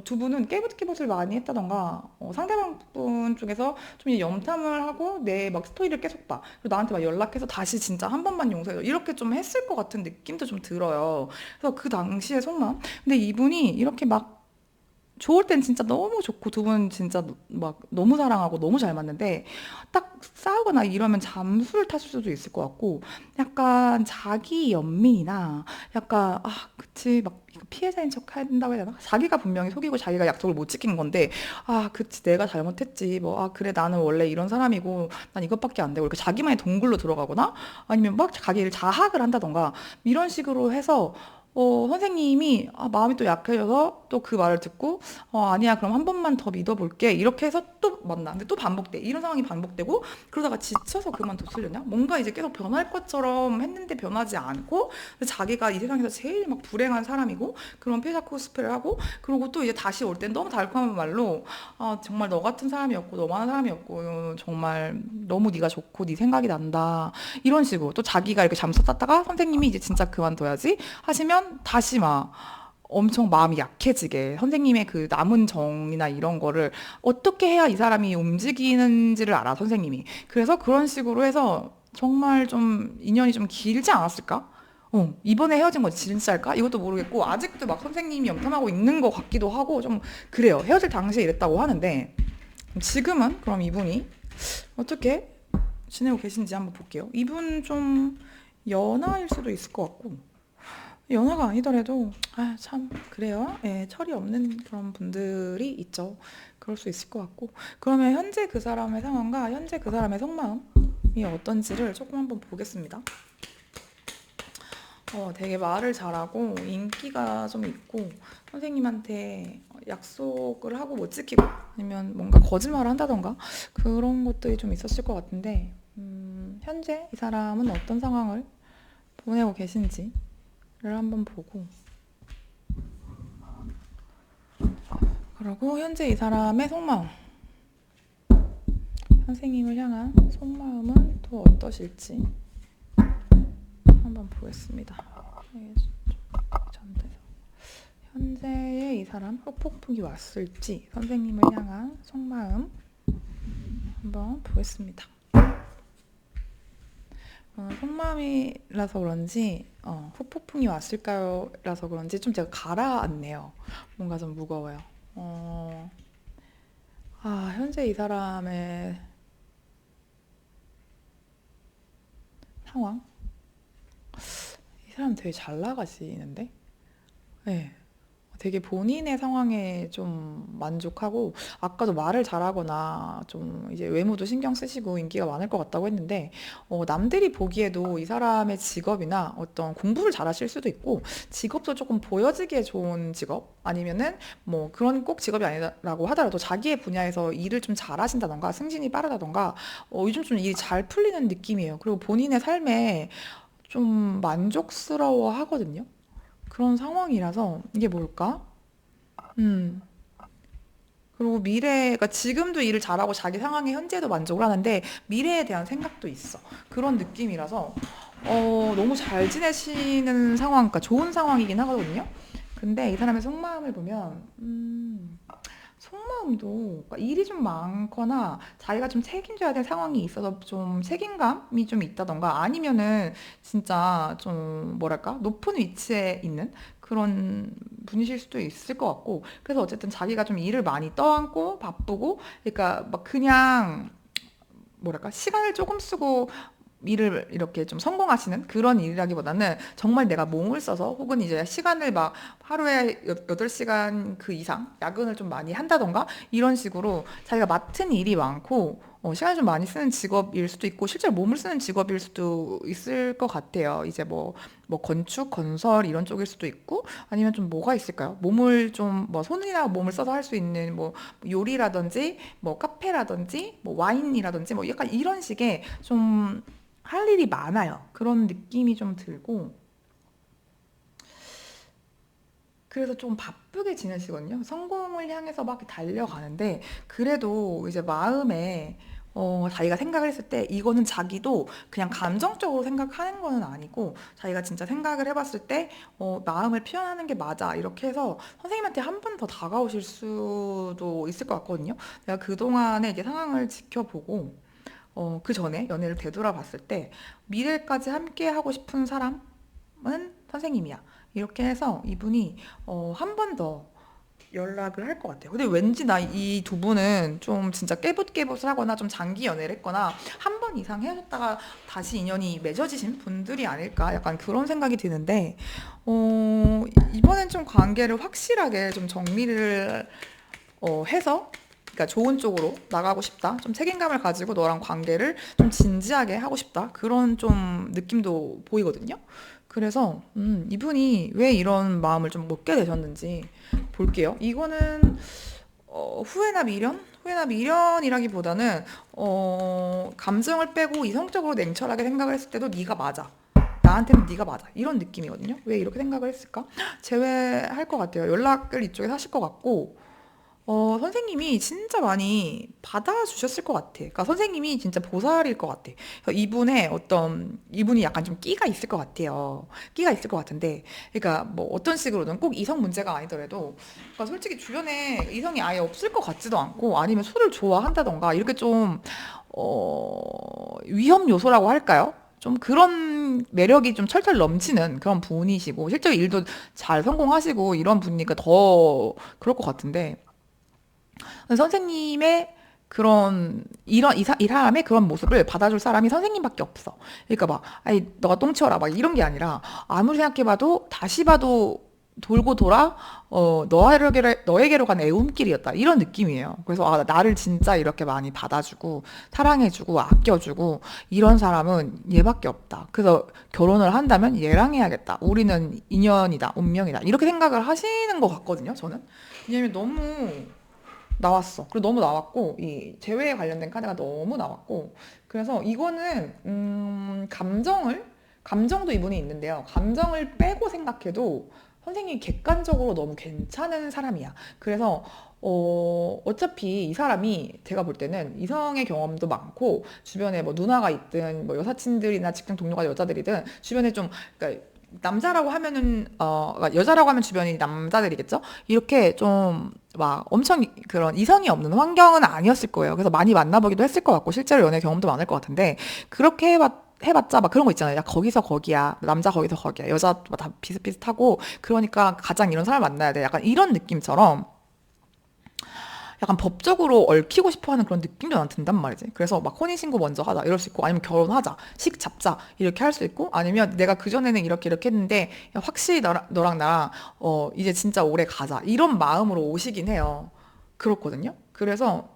두 분은 깨부기봇을 많이 했다던가, 상대방 분 쪽에서 좀 이제 염탐을 하고 내 막 스토리를 계속 봐. 그리고 나한테 막 연락해서 다시 진짜 한 번만 용서해줘. 이렇게 좀 했을 것 같은 느낌도 좀 들어요. 그래서 그 당시의 속마음. 근데 이분이 이렇게 막 좋을 땐 진짜 너무 좋고 두 분 진짜 막 너무 사랑하고 너무 잘 맞는데 딱 싸우거나 이러면 잠수를 탔을 수도 있을 것 같고 약간 자기 연민이나 약간 그치 막 이거 피해자인 척 한다고 해야 되나? 자기가 분명히 속이고 자기가 약속을 못 지킨 건데 그치 내가 잘못했지 뭐 그래 나는 원래 이런 사람이고 난 이것밖에 안 되고 이렇게 자기만의 동굴로 들어가거나 아니면 막 자기를 자학을 한다던가 이런 식으로 해서 선생님이 마음이 또 약해져서 또 그 말을 듣고 아니야 그럼 한 번만 더 믿어볼게 이렇게 해서 또 만나 근데 또 반복돼 이런 상황이 반복되고 그러다가 지쳐서 그만뒀으려냐 뭔가 이제 계속 변할 것처럼 했는데 변하지 않고 근데 자기가 이 세상에서 제일 막 불행한 사람이고 그런 패자 코스프레를 하고 그리고 또 이제 다시 올 땐 너무 달콤한 말로 정말 너 같은 사람이었고 너만한 사람이었고 정말 너무 네가 좋고 네 생각이 난다 이런 식으로 또 자기가 이렇게 잠수 탔다가 선생님이 이제 진짜 그만둬야지 하시면 다시 막 엄청 마음이 약해지게 선생님의 그 남은 정이나 이런 거를 어떻게 해야 이 사람이 움직이는지를 알아 선생님이 그래서 그런 식으로 해서 정말 좀 인연이 좀 길지 않았을까? 이번에 헤어진 건 진짜일까? 이것도 모르겠고 아직도 막 선생님이 염탐하고 있는 것 같기도 하고 좀 그래요. 헤어질 당시에 이랬다고 하는데 지금은 그럼 이분이 어떻게 지내고 계신지 한번 볼게요. 이분 좀 연하일 수도 있을 것 같고 연하가 아니더라도 참 그래요. 예, 철이 없는 그런 분들이 있죠. 그럴 수 있을 것 같고. 그러면 현재 그 사람의 상황과 현재 그 사람의 속마음이 어떤지를 조금 한번 보겠습니다. 되게 말을 잘하고 인기가 좀 있고 선생님한테 약속을 하고 못 지키고 아니면 뭔가 거짓말을 한다던가 그런 것들이 좀 있었을 것 같은데 현재 이 사람은 어떤 상황을 보내고 계신지를 한번 보고 그리고 현재 이 사람의 속마음 선생님을 향한 속마음은 또 어떠실지 한번 보겠습니다. 현재의 이 사람 후폭풍이 왔을지 선생님을 향한 속마음 한번 보겠습니다. 속마음이라서 그런지 후폭풍이 왔을까요? 라서 그런지 좀 제가 가라앉네요. 뭔가 좀 무거워요. 현재 이 사람의 상황? 이 사람 되게 잘 나가시는데? 네. 되게 본인의 상황에 좀 만족하고 아까도 말을 잘하거나 좀 이제 외모도 신경 쓰시고 인기가 많을 것 같다고 했는데 남들이 보기에도 이 사람의 직업이나 어떤 공부를 잘하실 수도 있고 직업도 조금 보여지기에 좋은 직업 아니면은 뭐 그런 꼭 직업이 아니라고 하더라도 자기의 분야에서 일을 좀 잘하신다던가 승진이 빠르다던가 요즘 좀 일이 잘 풀리는 느낌이에요. 그리고 본인의 삶에 좀 만족스러워 하거든요. 그런 상황이라서 이게 뭘까? 음. 그리고 미래가 지금도 일을 잘하고 자기 상황에 현재도 만족을 하는데 미래에 대한 생각도 있어. 그런 느낌이라서 너무 잘 지내시는 상황, 그러니까 좋은 상황이긴 하거든요. 근데 이 사람의 속마음을 보면 속마음도 그러니까 일이 좀 많거나 자기가 좀 책임져야 될 상황이 있어서 좀 책임감이 좀 있다던가 아니면은 진짜 좀 뭐랄까 높은 위치에 있는 그런 분이실 수도 있을 것 같고 그래서 어쨌든 자기가 좀 일을 많이 떠안고 바쁘고 그러니까 막 그냥 뭐랄까 시간을 조금 쓰고 일을 이렇게 좀 성공하시는 그런 일이라기보다는 정말 내가 몸을 써서 혹은 이제 시간을 막 하루에 8시간 그 이상 야근을 좀 많이 한다던가 이런 식으로 자기가 맡은 일이 많고 시간을 좀 많이 쓰는 직업일 수도 있고 실제로 몸을 쓰는 직업일 수도 있을 것 같아요. 이제 뭐 건축, 건설 이런 쪽일 수도 있고 아니면 좀 뭐가 있을까요? 몸을 좀 뭐 손이나 몸을 써서 할 수 있는 뭐 요리라든지 뭐 카페라든지 뭐 와인이라든지 뭐 약간 이런 식의 좀 할 일이 많아요. 그런 느낌이 좀 들고 그래서 좀 바쁘게 지내시거든요. 성공을 향해서 막 달려가는데 그래도 이제 마음에 자기가 생각을 했을 때 이거는 자기도 그냥 감정적으로 생각하는 거는 아니고 자기가 진짜 생각을 해봤을 때 마음을 표현하는 게 맞아 이렇게 해서 선생님한테 한 번 더 다가오실 수도 있을 것 같거든요. 내가 그동안의 이제 상황을 지켜보고 그 전에 연애를 되돌아봤을 때 미래까지 함께 하고 싶은 사람은 선생님이야. 이렇게 해서 이분이 한 번 더 연락을 할 것 같아요. 근데 왠지 나 이 두 분은 좀 진짜 깨붓깨붓을 하거나 좀 장기 연애를 했거나 한 번 이상 헤어졌다가 다시 인연이 맺어지신 분들이 아닐까 약간 그런 생각이 드는데 이번엔 좀 관계를 확실하게 좀 정리를 해서 그러니까 좋은 쪽으로 나가고 싶다. 좀 책임감을 가지고 너랑 관계를 좀 진지하게 하고 싶다. 그런 좀 느낌도 보이거든요. 그래서 이분이 왜 이런 마음을 좀 먹게 되셨는지 볼게요. 이거는 후회나 미련? 후회나 미련이라기보다는 감정을 빼고 이성적으로 냉철하게 생각을 했을 때도 네가 맞아. 나한테는 네가 맞아. 이런 느낌이거든요. 왜 이렇게 생각을 했을까? 제외할 것 같아요. 연락을 이쪽에서 하실 것 같고 선생님이 진짜 많이 받아주셨을 것 같아. 그러니까 선생님이 진짜 보살일 것 같아. 그래서 이분이 약간 좀 끼가 있을 것 같아요. 끼가 있을 것 같은데, 그러니까 뭐 어떤 식으로든 꼭 이성 문제가 아니더라도, 그러니까 솔직히 주변에 이성이 아예 없을 것 같지도 않고, 아니면 술을 좋아한다던가, 이렇게 좀, 위험 요소라고 할까요? 좀 그런 매력이 좀 철철 넘치는 그런 분이시고, 실제로 일도 잘 성공하시고, 이런 분이니까 더 그럴 것 같은데, 선생님의 이런 이 사람의 그런 모습을 받아줄 사람이 선생님밖에 없어. 그러니까 막 아이 너가 똥 치워라 막 이런 게 아니라 아무리 생각해봐도 다시 봐도 돌고 돌아 너에게로 가는 애움길이었다 이런 느낌이에요. 그래서 나를 진짜 이렇게 많이 받아주고 사랑해주고 아껴주고 이런 사람은 얘밖에 없다. 그래서 결혼을 한다면 얘랑 해야겠다. 우리는 인연이다, 운명이다 이렇게 생각을 하시는 것 같거든요. 저는 왜냐면 너무 나왔어. 그리고 너무 나왔고 이 재회에 관련된 카드가 너무 나왔고 그래서 이거는 감정도 이분이 있는데요. 감정을 빼고 생각해도 선생님이 객관적으로 너무 괜찮은 사람이야. 그래서 어차피 이 사람이 제가 볼 때는 이성의 경험도 많고 주변에 뭐 누나가 있든 뭐 여사친들이나 직장 동료가 여자들이든 주변에 좀 그러니까 남자라고 하면은 그러니까 여자라고 하면 주변이 남자들이겠죠? 이렇게 좀 막 엄청 그런 이성이 없는 환경은 아니었을 거예요. 그래서 많이 만나보기도 했을 것 같고 실제로 연애 경험도 많을 것 같은데 그렇게 해봤자 막 그런 거 있잖아요. 야 거기서 거기야 남자 거기서 거기야 여자 다 비슷비슷하고 그러니까 가장 이런 사람 만나야 돼. 약간 이런 느낌처럼 약간 법적으로 얽히고 싶어 하는 그런 느낌도 난 든단 말이지. 그래서 막 혼인신고 먼저 하자 이럴 수 있고 아니면 결혼하자 식 잡자 이렇게 할 수 있고 아니면 내가 그전에는 이렇게 했는데 야, 확실히 너랑 나랑 이제 진짜 오래 가자 이런 마음으로 오시긴 해요. 그렇거든요. 그래서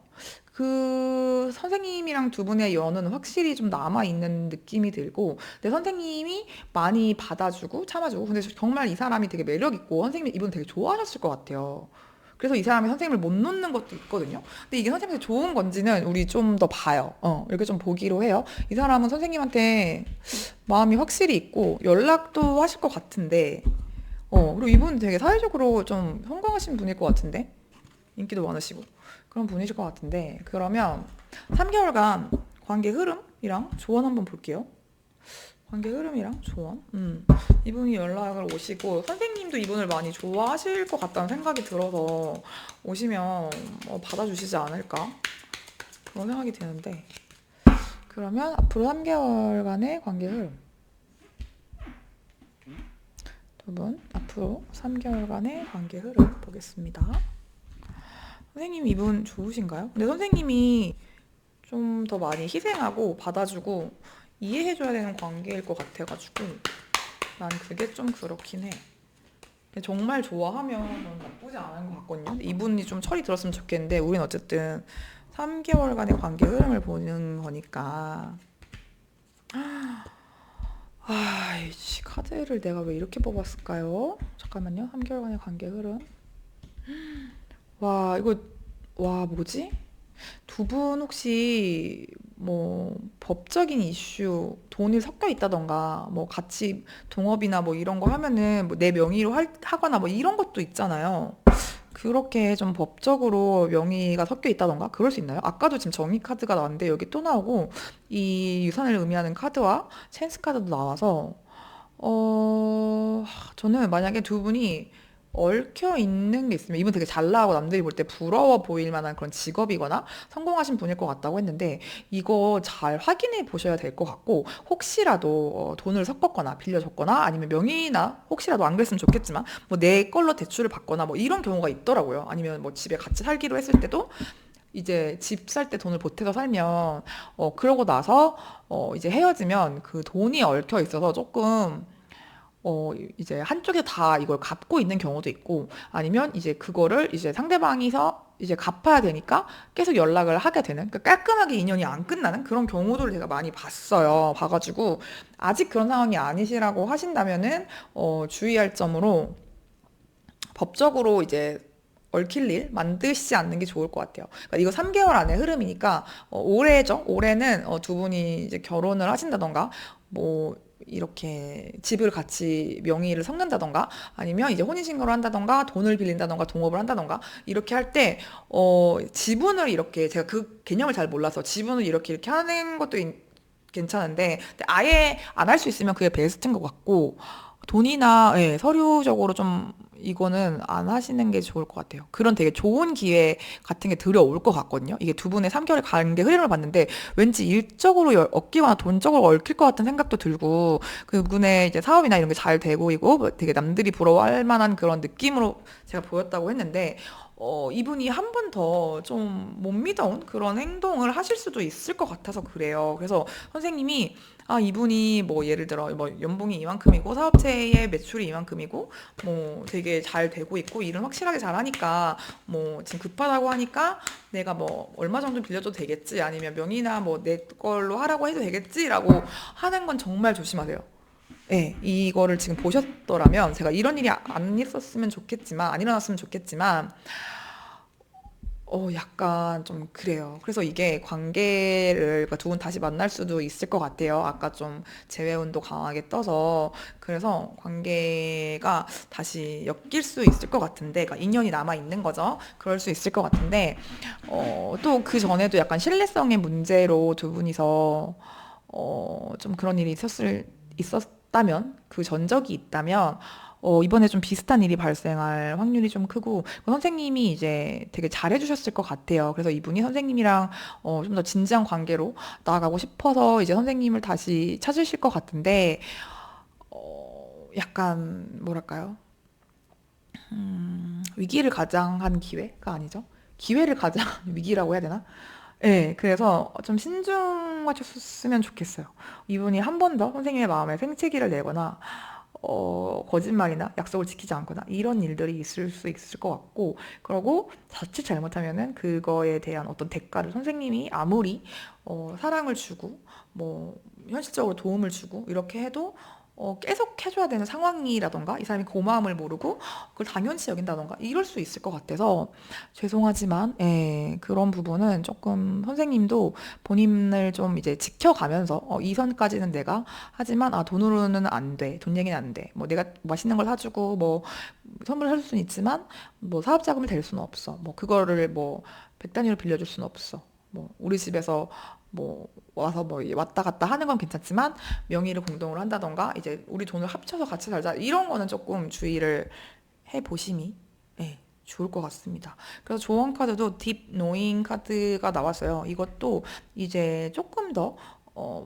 그 선생님이랑 두 분의 연은 확실히 좀 남아있는 느낌이 들고 내 선생님이 많이 받아주고 참아주고 근데 정말 이 사람이 되게 매력있고 선생님이 이분 되게 좋아하셨을 것 같아요. 그래서 이 사람이 선생님을 못 놓는 것도 있거든요. 근데 이게 선생님한테 좋은 건지는 우리 좀 더 봐요. 이렇게 좀 보기로 해요. 이 사람은 선생님한테 마음이 확실히 있고 연락도 하실 것 같은데, 그리고 이분 되게 사회적으로 좀 성공하신 분일 것 같은데, 인기도 많으시고 그런 분이실 것 같은데, 그러면 3개월간 관계 흐름이랑 조언 한번 볼게요. 관계 흐름이랑 조언. 이분이 연락을 오시고 선생님도 이분을 많이 좋아하실 것 같다는 생각이 들어서 오시면 받아주시지 않을까 그런 생각이 드는데 그러면 앞으로 3개월간의 관계 흐름 두 분 앞으로 3개월간의 관계 흐름 보겠습니다. 선생님 이분 좋으신가요? 근데 선생님이 좀 더 많이 희생하고 받아주고 이해해줘야 되는 관계일 것 같아가지고 난 그게 좀 그렇긴 해. 정말 좋아하면 저는 나쁘지 않은 것 같거든요. 근데 이분이 좀 철이 들었으면 좋겠는데 우린 어쨌든 3개월간의 관계 흐름을 보는 거니까 이 카드를 내가 왜 이렇게 뽑았을까요? 잠깐만요. 3개월간의 관계 흐름. 와 이거 뭐지? 두 분 혹시 뭐 법적인 이슈 돈이 섞여 있다던가 뭐 같이 동업이나 뭐 이런 거 하면은 뭐 내 명의로 하거나 뭐 이런 것도 있잖아요. 그렇게 좀 법적으로 명의가 섞여 있다던가 그럴 수 있나요? 아까도 지금 정의 카드가 나왔는데 여기 또 나오고 이 유산을 의미하는 카드와 찬스 카드도 나와서 어 저는 만약에 두 분이 얽혀 있는 게 있으면 이분 되게 잘 나가고 남들이 볼 때 부러워 보일 만한 그런 직업이거나 성공하신 분일 것 같다고 했는데 이거 잘 확인해 보셔야 될 것 같고 혹시라도 돈을 섞었거나 빌려줬거나 아니면 명의나 혹시라도 안 그랬으면 좋겠지만 뭐 내 걸로 대출을 받거나 뭐 이런 경우가 있더라고요. 아니면 뭐 집에 같이 살기로 했을 때도 이제 집 살 때 돈을 보태서 살면 그러고 나서 이제 헤어지면 그 돈이 얽혀 있어서 조금 이제 한쪽에 다 이걸 갚고 있는 경우도 있고 아니면 이제 그거를 이제 상대방이서 이제 갚아야 되니까 계속 연락을 하게 되는 그러니까 깔끔하게 인연이 안 끝나는 그런 경우들을 제가 많이 봤어요. 봐가지고 아직 그런 상황이 아니시라고 하신다면은 주의할 점으로 법적으로 이제 얽힐 일 만드시지 않는 게 좋을 것 같아요. 그러니까 이거 3개월 안에 흐름이니까 올해죠. 올해는 두 분이 이제 결혼을 하신다던가 뭐 이렇게 집을 같이 명의를 섞는다던가 아니면 이제 혼인신고를 한다던가 돈을 빌린다던가 동업을 한다던가 이렇게 할 때 지분을 이렇게 제가 그 개념을 잘 몰라서 지분을 이렇게 하는 것도 괜찮은데 근데 아예 안 할 수 있으면 그게 베스트인 것 같고 돈이나 예, 서류적으로 좀 이거는 안 하시는 게 좋을 것 같아요. 그런 되게 좋은 기회 같은 게 들어올 것 같거든요. 이게 두 분의 3개월 관계 흐름을 봤는데 왠지 일적으로 엮이거나 돈적으로 얽힐 것 같은 생각도 들고 그분의 이제 사업이나 이런 게 잘 되고 있고 뭐 되게 남들이 부러워할 만한 그런 느낌으로 제가 보였다고 했는데 이분이 한 번 더 좀 못 믿어온 그런 행동을 하실 수도 있을 것 같아서 그래요. 그래서 선생님이 아, 이분이 뭐 예를 들어 뭐 연봉이 이만큼이고 사업체의 매출이 이만큼이고 뭐 되게 잘 되고 있고 일은 확실하게 잘하니까 뭐 지금 급하다고 하니까 내가 뭐 얼마 정도 빌려줘도 되겠지 아니면 명의나 뭐 내 걸로 하라고 해도 되겠지라고 하는 건 정말 조심하세요. 네, 이거를 지금 보셨더라면 제가 이런 일이 안 있었으면 좋겠지만 안 일어났으면 좋겠지만 약간 좀 그래요. 그래서 이게 관계를 그러니까 두 분 다시 만날 수도 있을 것 같아요. 아까 좀 재회운도 강하게 떠서 그래서 관계가 다시 엮일 수 있을 것 같은데, 그러니까 인연이 남아 있는 거죠. 그럴 수 있을 것 같은데, 또 그 전에도 약간 신뢰성의 문제로 두 분이서 좀 그런 일이 있었다면, 그 전적이 있다면, 이번에 좀 비슷한 일이 발생할 확률이 좀 크고, 선생님이 이제 되게 잘해주셨을 것 같아요. 그래서 이분이 선생님이랑 좀 더 진지한 관계로 나아가고 싶어서 이제 선생님을 다시 찾으실 것 같은데, 약간, 뭐랄까요? 위기를 가장한 기회가 아니죠. 기회를 가장한 위기라고 해야 되나? 네, 그래서 좀 신중하셨으면 좋겠어요. 이분이 한 번 더 선생님의 마음에 생채기를 내거나, 거짓말이나 약속을 지키지 않거나 이런 일들이 있을 수 있을 것 같고, 그러고 자칫 잘못하면은 그거에 대한 어떤 대가를 선생님이 아무리 사랑을 주고, 뭐 현실적으로 도움을 주고 이렇게 해도 계속 해줘야 되는 상황이라던가 이 사람이 고마움을 모르고 그걸 당연시 여긴다던가 이럴 수 있을 것 같아서 죄송하지만 그런 부분은 조금 선생님도 본인을 좀 이제 지켜가면서 이 선까지는 내가 하지만 아 돈으로는 안 돼. 돈 얘기는 안 돼. 뭐 내가 맛있는 걸 사주고 뭐 선물을 해줄 수는 있지만 뭐 사업 자금을 댈 수는 없어. 뭐 그거를 뭐 백 단위로 빌려줄 수는 없어. 뭐 우리 집에서 뭐 와서 뭐 왔다 갔다 하는 건 괜찮지만 명의를 공동으로 한다던가 이제 우리 돈을 합쳐서 같이 살자 이런 거는 조금 주의를 해 보심이 좋을 것 같습니다. 그래서 조언 카드도 딥 노잉 카드가 나왔어요. 이것도 이제 조금 더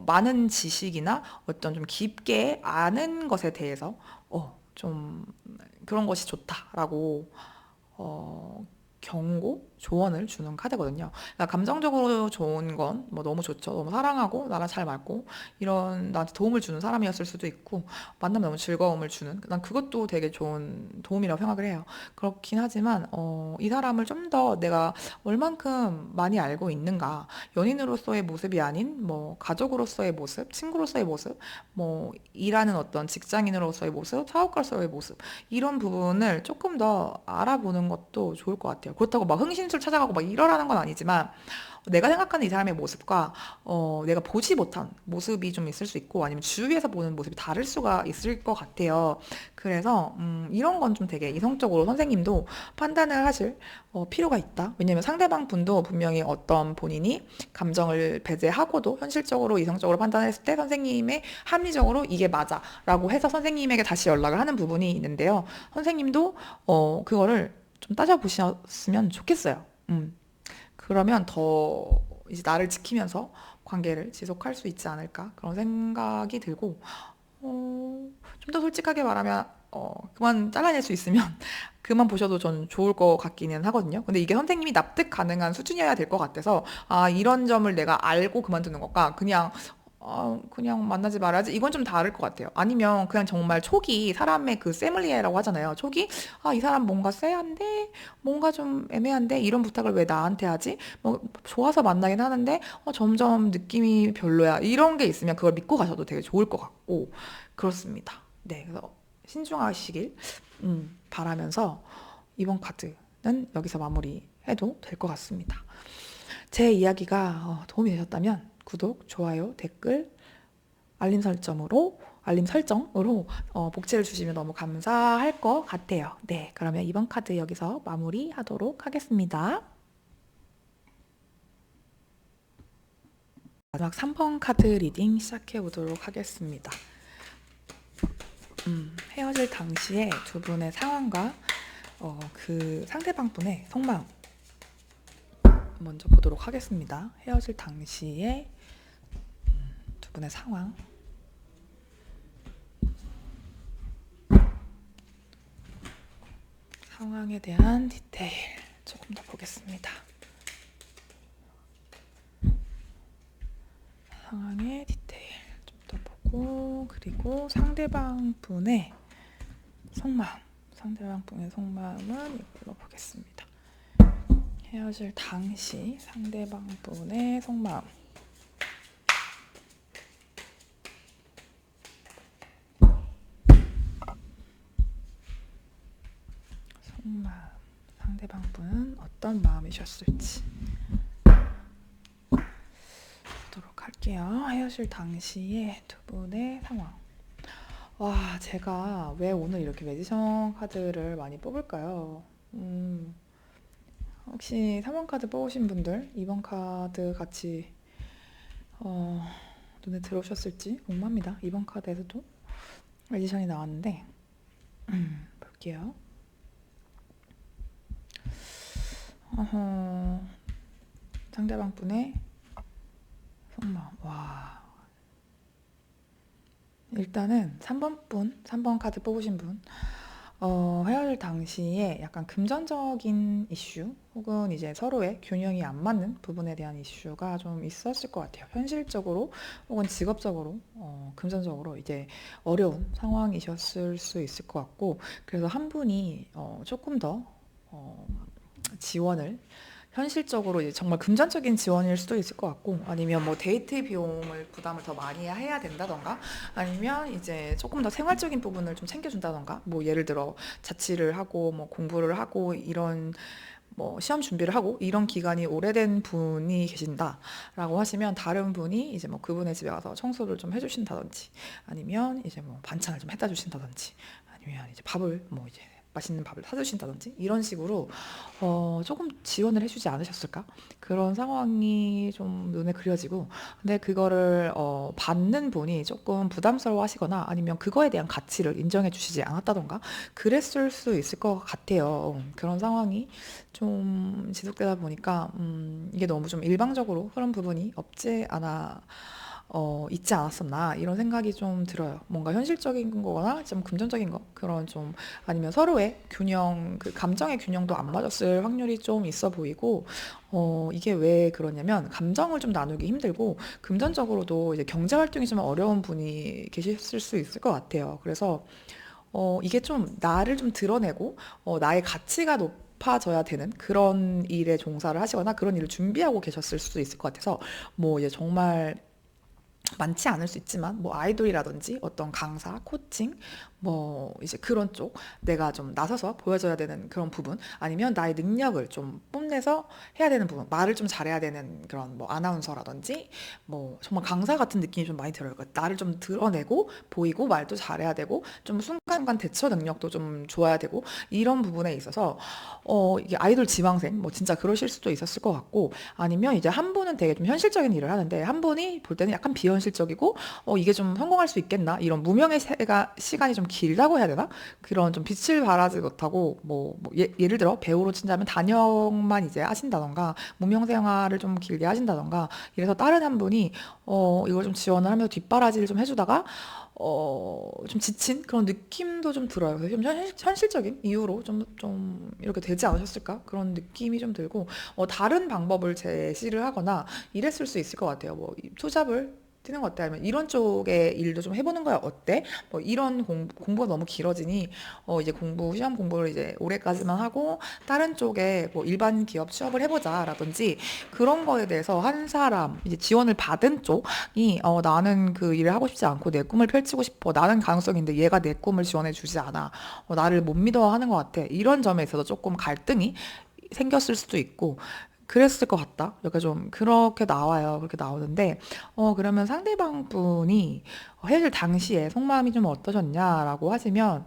많은 지식이나 어떤 좀 깊게 아는 것에 대해서 좀 그런 것이 좋다라고 어, 경고, 조언을 주는 카드거든요. 그러니까 감정적으로 좋은 건 뭐 너무 좋죠. 너무 사랑하고 나랑 잘 맞고 이런 나한테 도움을 주는 사람이었을 수도 있고 만나면 너무 즐거움을 주는 난 그것도 되게 좋은 도움이라고 생각을 해요. 그렇긴 하지만 이 사람을 좀 더 내가 얼만큼 많이 알고 있는가 연인으로서의 모습이 아닌 뭐 가족으로서의 모습, 친구로서의 모습, 뭐 일하는 어떤 직장인으로서의 모습, 사업가로서의 모습 이런 부분을 조금 더 알아보는 것도 좋을 것 같아요. 그렇다고 막 흥심술 찾아가고 막 이러라는 건 아니지만 내가 생각하는 이 사람의 모습과 내가 보지 못한 모습이 좀 있을 수 있고 아니면 주위에서 보는 모습이 다를 수가 있을 것 같아요. 그래서 이런 건 좀 되게 이성적으로 선생님도 판단을 하실 필요가 있다. 왜냐면 상대방 분도 분명히 어떤 본인이 감정을 배제하고도 현실적으로 이성적으로 판단했을 때 선생님의 합리적으로 이게 맞아라고 해서 선생님에게 다시 연락을 하는 부분이 있는데요. 선생님도 그거를 좀 따져보셨으면 좋겠어요. 그러면 더 이제 나를 지키면서 관계를 지속할 수 있지 않을까 그런 생각이 들고 좀 더 솔직하게 말하면 그만 잘라낼 수 있으면 그만 보셔도 전 좋을 것 같기는 하거든요. 근데 이게 선생님이 납득 가능한 수준이어야 될 것 같아서 아 이런 점을 내가 알고 그만두는 것과 그냥 만나지 말아야지 이건 좀 다를 것 같아요. 아니면 그냥 정말 초기 사람의 그 세물리에라고 하잖아요. 초기 아 이 사람 뭔가 쎄한데 뭔가 좀 애매한데 이런 부탁을 왜 나한테 하지? 뭐 좋아서 만나긴 하는데 점점 느낌이 별로야. 이런 게 있으면 그걸 믿고 가셔도 되게 좋을 것 같고 그렇습니다. 네, 그래서 신중하시길 바라면서 이번 카드는 여기서 마무리해도 될 것 같습니다. 제 이야기가 도움이 되셨다면 구독, 좋아요, 댓글, 알림 설정으로 복제를 주시면 너무 감사할 것 같아요. 네, 그러면 이번 카드 여기서 마무리하도록 하겠습니다. 마지막 3번 카드 리딩 시작해 보도록 하겠습니다. 헤어질 당시에 두 분의 상황과 그 상대방 분의 속마음 먼저 보도록 하겠습니다. 헤어질 당시에 두 분의 상황에 대한 디테일 조금 더 보겠습니다. 상황의 디테일 좀 더 보고, 그리고 상대방 분의 속마음은 이걸로 보겠습니다. 헤어질 당시 상대방 분의 속마음. 상대방 분은 어떤 마음이셨을지 보도록 할게요. 헤어질 당시의 두 분의 상황. 와, 제가 왜 오늘 이렇게 매지션 카드를 많이 뽑을까요? 혹시 3번 카드 뽑으신 분들 2번 카드 같이 눈에 들어오셨을지 궁금합니다. 2번 카드에서도 매지션이 나왔는데 볼게요. 상대방 분의 속마음. 와, 일단은 3번 카드 뽑으신 분, 헤어질 당시에 약간 금전적인 이슈 혹은 이제 서로의 균형이 안 맞는 부분에 대한 이슈가 좀 있었을 것 같아요. 현실적으로 혹은 직업적으로, 금전적으로 이제 어려운 상황이셨을 수 있을 것 같고, 그래서 한 분이 조금 더 지원을 현실적으로 이제 정말 금전적인 지원일 수도 있을 것 같고, 아니면 뭐 데이트 비용을 부담을 더 많이 해야 된다던가, 아니면 이제 조금 더 생활적인 부분을 좀 챙겨준다던가, 뭐 예를 들어 자취를 하고 뭐 공부를 하고 이런 뭐 시험 준비를 하고 이런 기간이 오래된 분이 계신다라고 하시면, 다른 분이 이제 뭐 그분의 집에 가서 청소를 좀 해주신다든지, 아니면 이제 뭐 반찬을 좀 해다 주신다든지, 아니면 이제 밥을 뭐 이제 맛있는 밥을 사주신다든지, 이런 식으로 조금 지원을 해주지 않으셨을까? 그런 상황이 좀 눈에 그려지고, 근데 그거를 받는 분이 조금 부담스러워 하시거나, 아니면 그거에 대한 가치를 인정해 주시지 않았다던가, 그랬을 수 있을 것 같아요. 그런 상황이 좀 지속되다 보니까 이게 너무 좀 일방적으로 흐른 부분이 없지 않아 있지 않았었나, 이런 생각이 좀 들어요. 뭔가 현실적인 거거나 좀 금전적인 거, 그런 좀, 아니면 서로의 균형, 그 감정의 균형도 안 맞았을 확률이 좀 있어 보이고, 이게 왜 그러냐면 감정을 좀 나누기 힘들고 금전적으로도 이제 경제 활동이 좀 어려운 분이 계셨을 수 있을 것 같아요. 그래서 이게 좀 나를 좀 드러내고 나의 가치가 높아져야 되는 그런 일에 종사를 하시거나 그런 일을 준비하고 계셨을 수도 있을 것 같아서, 뭐 이제 정말 많지 않을 수 있지만 뭐 아이돌이라든지 어떤 강사, 코칭, 뭐 이제 그런 쪽, 내가 좀 나서서 보여줘야 되는 그런 부분, 아니면 나의 능력을 좀 뽐내서 해야 되는 부분, 말을 좀 잘해야 되는 그런 뭐 아나운서라든지, 뭐 정말 강사 같은 느낌이 좀 많이 들어요. 그러니까 나를 좀 드러내고 보이고 말도 잘해야 되고 좀 순간순간 대처 능력도 좀 좋아야 되고, 이런 부분에 있어서 이게 아이돌 지망생 뭐 진짜 그러실 수도 있었을 것 같고, 아니면 이제 한 분은 되게 좀 현실적인 일을 하는데 한 분이 볼 때는 약간 비현실적이고, 이게 좀 성공할 수 있겠나, 이런 무명의 시간이 좀 길다고 해야 되나, 그런 좀 빛을 발하지 못하고, 뭐 예를 들어 배우로 친다면 단역만 이제 하신다던가, 무명 생활을 좀 길게 하신다던가, 이래서 다른 한 분이 이걸 좀 지원을 하면서 뒷바라지를 좀 해주다가 좀 지친 그런 느낌도 좀 들어요. 그래서 좀 현실적인 이유로 좀 이렇게 되지 않으셨을까? 그런 느낌이 좀 들고, 다른 방법을 제시를 하거나 이랬을 수 있을 것 같아요. 뭐 투잡을 뛰는 거 어때? 아니면 이런 쪽의 일도 좀 해보는 거야 어때? 뭐 이런 공부가 너무 길어지니 이제 시험 공부를 이제 올해까지만 하고 다른 쪽에 뭐 일반 기업 취업을 해보자라든지, 그런 거에 대해서 한 사람 이제 지원을 받은 쪽이 나는 그 일을 하고 싶지 않고 내 꿈을 펼치고 싶어, 나는 가능성인데 얘가 내 꿈을 지원해 주지 않아, 나를 못 믿어 하는 것 같아, 이런 점에 있어서 조금 갈등이 생겼을 수도 있고, 그랬을 것 같다. 이렇게 좀 그렇게 나와요. 그렇게 나오는데, 그러면 상대방 분이 헤어질 당시에 속마음이 좀 어떠셨냐라고 하시면,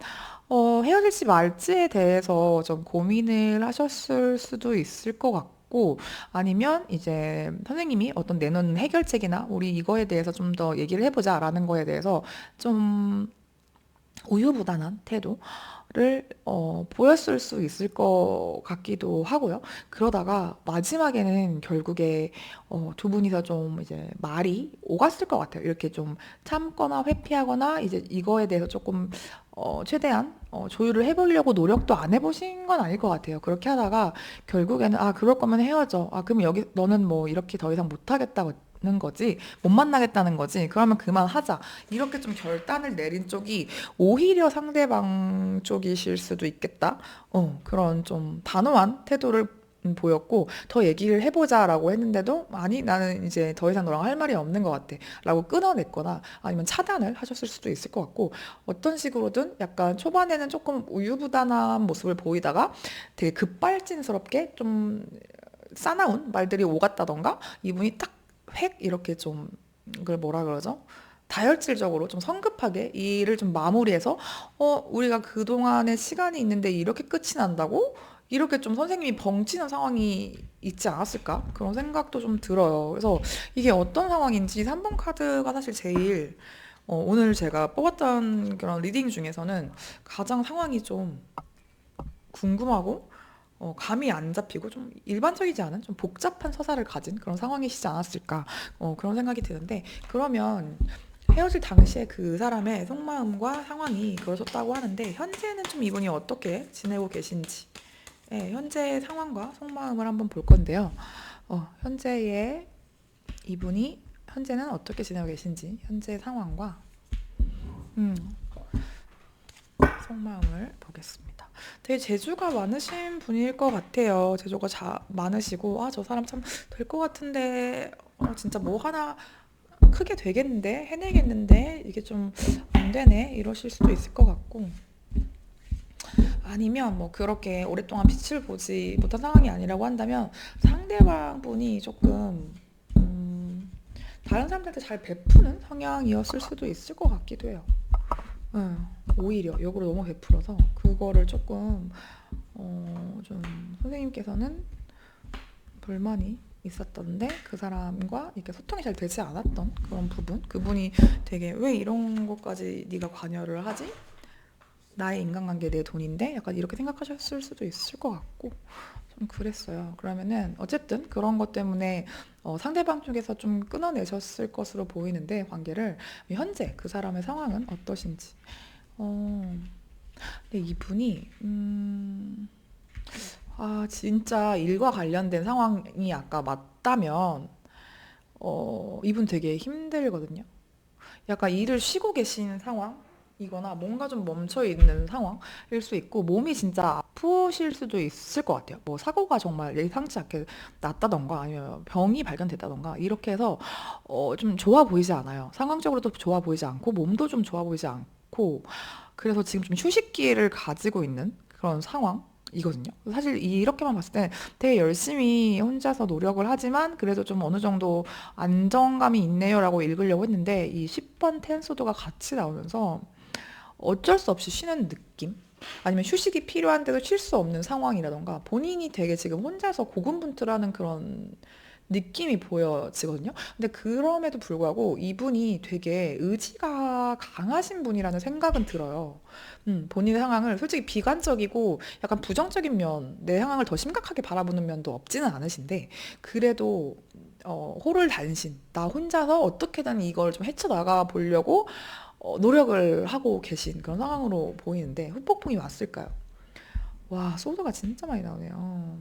헤어질지 말지에 대해서 좀 고민을 하셨을 수도 있을 것 같고, 아니면 이제 선생님이 어떤 내놓는 해결책이나 우리 이거에 대해서 좀 더 얘기를 해보자라는 거에 대해서 좀 우유부단한 태도를 보였을 수 있을 것 같기도 하고요. 그러다가 마지막에는 결국에 두 분이서 좀 이제 말이 오갔을 것 같아요. 이렇게 좀 참거나 회피하거나 이제 이거에 대해서 조금 최대한 조율을 해보려고 노력도 안 해보신 건 아닐 것 같아요. 그렇게 하다가 결국에는 아 그럴 거면 헤어져. 아 그럼 여기 너는 뭐 이렇게 더 이상 못하겠다고 는 거지 못 만나겠다는 거지 그러면 그만하자 이렇게 좀 결단을 내린 쪽이 오히려 상대방 쪽이실 수도 있겠다 그런 좀 단호한 태도를 보였고 더 얘기를 해보자라고 했는데도 아니 나는 이제 더 이상 너랑 할 말이 없는 것 같아 라고 끊어냈거나 아니면 차단을 하셨을 수도 있을 것 같고 어떤 식으로든 약간 초반에는 조금 우유부단한 모습을 보이다가 되게 급발진스럽게 좀 싸나운 말들이 오갔다던가 이분이 딱 획 이렇게 좀 그걸 뭐라 그러죠? 다혈질적으로 좀 성급하게 이 일을 좀 마무리해서 우리가 그동안의 시간이 있는데 이렇게 끝이 난다고? 이렇게 좀 선생님이 벙치는 상황이 있지 않았을까? 그런 생각도 좀 들어요. 그래서 이게 어떤 상황인지 3번 카드가 사실 제일 오늘 제가 뽑았던 그런 리딩 중에서는 가장 상황이 좀 궁금하고 감이 안 잡히고 좀 일반적이지 않은 좀 복잡한 서사를 가진 그런 상황이시지 않았을까 그런 생각이 드는데 그러면 헤어질 당시에 그 사람의 속마음과 상황이 그러셨다고 하는데 현재는 좀 이분이 어떻게 지내고 계신지 현재의 상황과 속마음을 한번 볼 건데요. 현재의 이분이 현재는 어떻게 지내고 계신지 현재 상황과 음, 속마음을 보겠습니다. 되게 재주가 많으신 분일 것 같아요. 재주가 많으시고, 아, 저 사람 참 될 것 같은데, 진짜 뭐 하나 크게 되겠는데, 해내겠는데, 이게 좀 안 되네, 이러실 수도 있을 것 같고, 아니면 뭐 그렇게 오랫동안 빛을 보지 못한 상황이 아니라고 한다면 상대방 분이 조금, 다른 사람들한테 잘 베푸는 성향이었을 수도 있을 것 같기도 해요. 응, 오히려 역으로 너무 베풀어서 그거를 조금 좀 선생님께서는 불만이 있었던데 그 사람과 이렇게 소통이 잘 되지 않았던 그런 부분 그분이 되게 왜 이런 것까지 네가 관여를 하지? 나의 인간관계 내 돈인데 약간 이렇게 생각하셨을 수도 있을 것 같고 좀 그랬어요. 그러면은 어쨌든 그런 것 때문에 상대방 쪽에서 좀 끊어내셨을 것으로 보이는데 관계를 현재 그 사람의 상황은 어떠신지 어, 근데 이분이 아 진짜 일과 관련된 상황이 아까 맞다면 이분 되게 힘들거든요. 약간 일을 쉬고 계신 상황이거나 뭔가 좀 멈춰 있는 상황일 수 있고 몸이 진짜 아프실 수도 있을 것 같아요. 뭐 사고가 정말 예상치 않게 났다던가 아니면 병이 발견됐다던가 이렇게 해서 좀 좋아 보이지 않아요. 상황적으로도 좋아 보이지 않고 몸도 좀 좋아 보이지 않고 그래서 지금 좀 휴식기를 가지고 있는 그런 상황이거든요. 사실 이렇게만 봤을 때 되게 열심히 혼자서 노력을 하지만 그래도 좀 어느 정도 안정감이 있네요라고 읽으려고 했는데 이 10번 텐소드가 같이 나오면서 어쩔 수 없이 쉬는 느낌? 아니면 휴식이 필요한데도 쉴 수 없는 상황이라던가 본인이 되게 지금 혼자서 고군분투라는 그런 느낌이 보여지거든요. 근데 그럼에도 불구하고 이분이 되게 의지가 강하신 분이라는 생각은 들어요. 본인의 상황을 솔직히 비관적이고 약간 부정적인 면, 내 상황을 더 심각하게 바라보는 면도 없지는 않으신데 그래도 호를 단신, 나 혼자서 어떻게든 이걸 좀 헤쳐나가 보려고 노력을 하고 계신 그런 상황으로 보이는데 후폭풍이 왔을까요? 와, 소드가 진짜 많이 나오네요.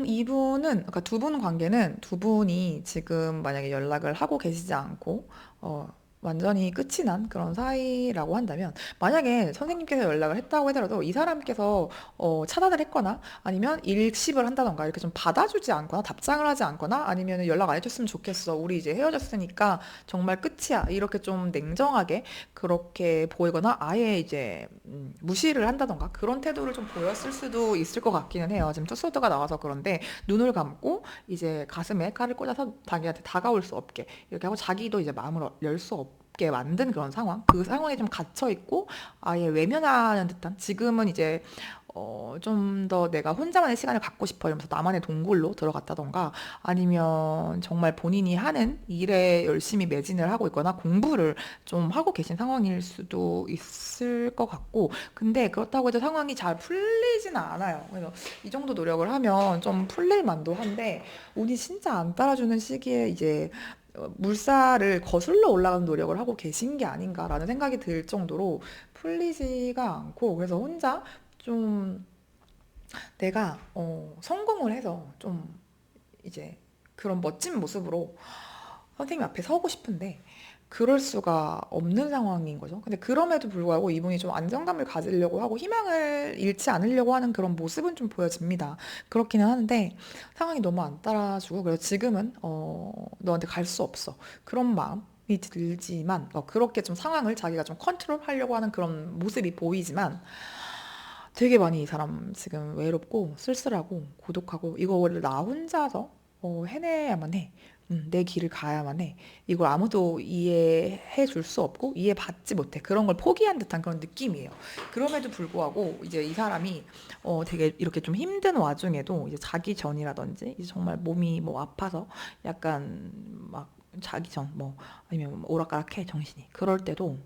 이분은, 그러니까 두 분 관계는 두 분이 지금 만약에 연락을 하고 계시지 않고, 완전히 끝이 난 그런 사이라고 한다면, 만약에 선생님께서 연락을 했다고 하더라도 이 사람께서 차단을 했거나 아니면 일십을 한다던가 이렇게 좀 받아주지 않거나 답장을 하지 않거나 아니면 연락 안 해줬으면 좋겠어. 우리 이제 헤어졌으니까 정말 끝이야. 이렇게 좀 냉정하게 그렇게 보이거나 아예 이제 무시를 한다던가 그런 태도를 좀 보였을 수도 있을 것 같기는 해요. 지금 투소드가 나와서 그런데 눈을 감고 이제 가슴에 칼을 꽂아서 자기한테 다가올 수 없게 이렇게 하고 자기도 이제 마음을 열 수 없게 만든 그런 상황. 그 상황에 좀 갇혀 있고 아예 외면하는 듯한 지금은 이제 좀 더 내가 혼자만의 시간을 갖고 싶어 이러면서 나만의 동굴로 들어갔다던가 아니면 정말 본인이 하는 일에 열심히 매진을 하고 있거나 공부를 좀 하고 계신 상황일 수도 있을 것 같고 근데 그렇다고 해서 상황이 잘 풀리지는 않아요. 그래서 이 정도 노력을 하면 좀 풀릴 만도 한데 운이 진짜 안 따라주는 시기에 이제 물살을 거슬러 올라가는 노력을 하고 계신 게 아닌가라는 생각이 들 정도로 풀리지가 않고 그래서 혼자 좀 내가 성공을 해서 좀 이제 그런 멋진 모습으로 선생님 앞에 서고 싶은데 그럴 수가 없는 상황인 거죠. 근데 그럼에도 불구하고 이분이 좀 안정감을 가지려고 하고 희망을 잃지 않으려고 하는 그런 모습은 좀 보여집니다. 그렇기는 하는데 상황이 너무 안 따라주고 그래서 지금은 너한테 갈 수 없어. 그런 마음이 들지만 그렇게 좀 상황을 자기가 좀 컨트롤하려고 하는 그런 모습이 보이지만 되게 많이 이 사람 지금 외롭고 쓸쓸하고 고독하고 이거를 나 혼자서 해내야만 해. 내 길을 가야만 해. 이걸 아무도 이해해 줄 수 없고 이해받지 못해. 그런 걸 포기한 듯한 그런 느낌이에요. 그럼에도 불구하고 이제 이 사람이 되게 이렇게 좀 힘든 와중에도 이제 자기 전이라든지 이제 정말 몸이 뭐 아파서 약간 막 자기 전 뭐 아니면 오락가락해 정신이. 그럴 때도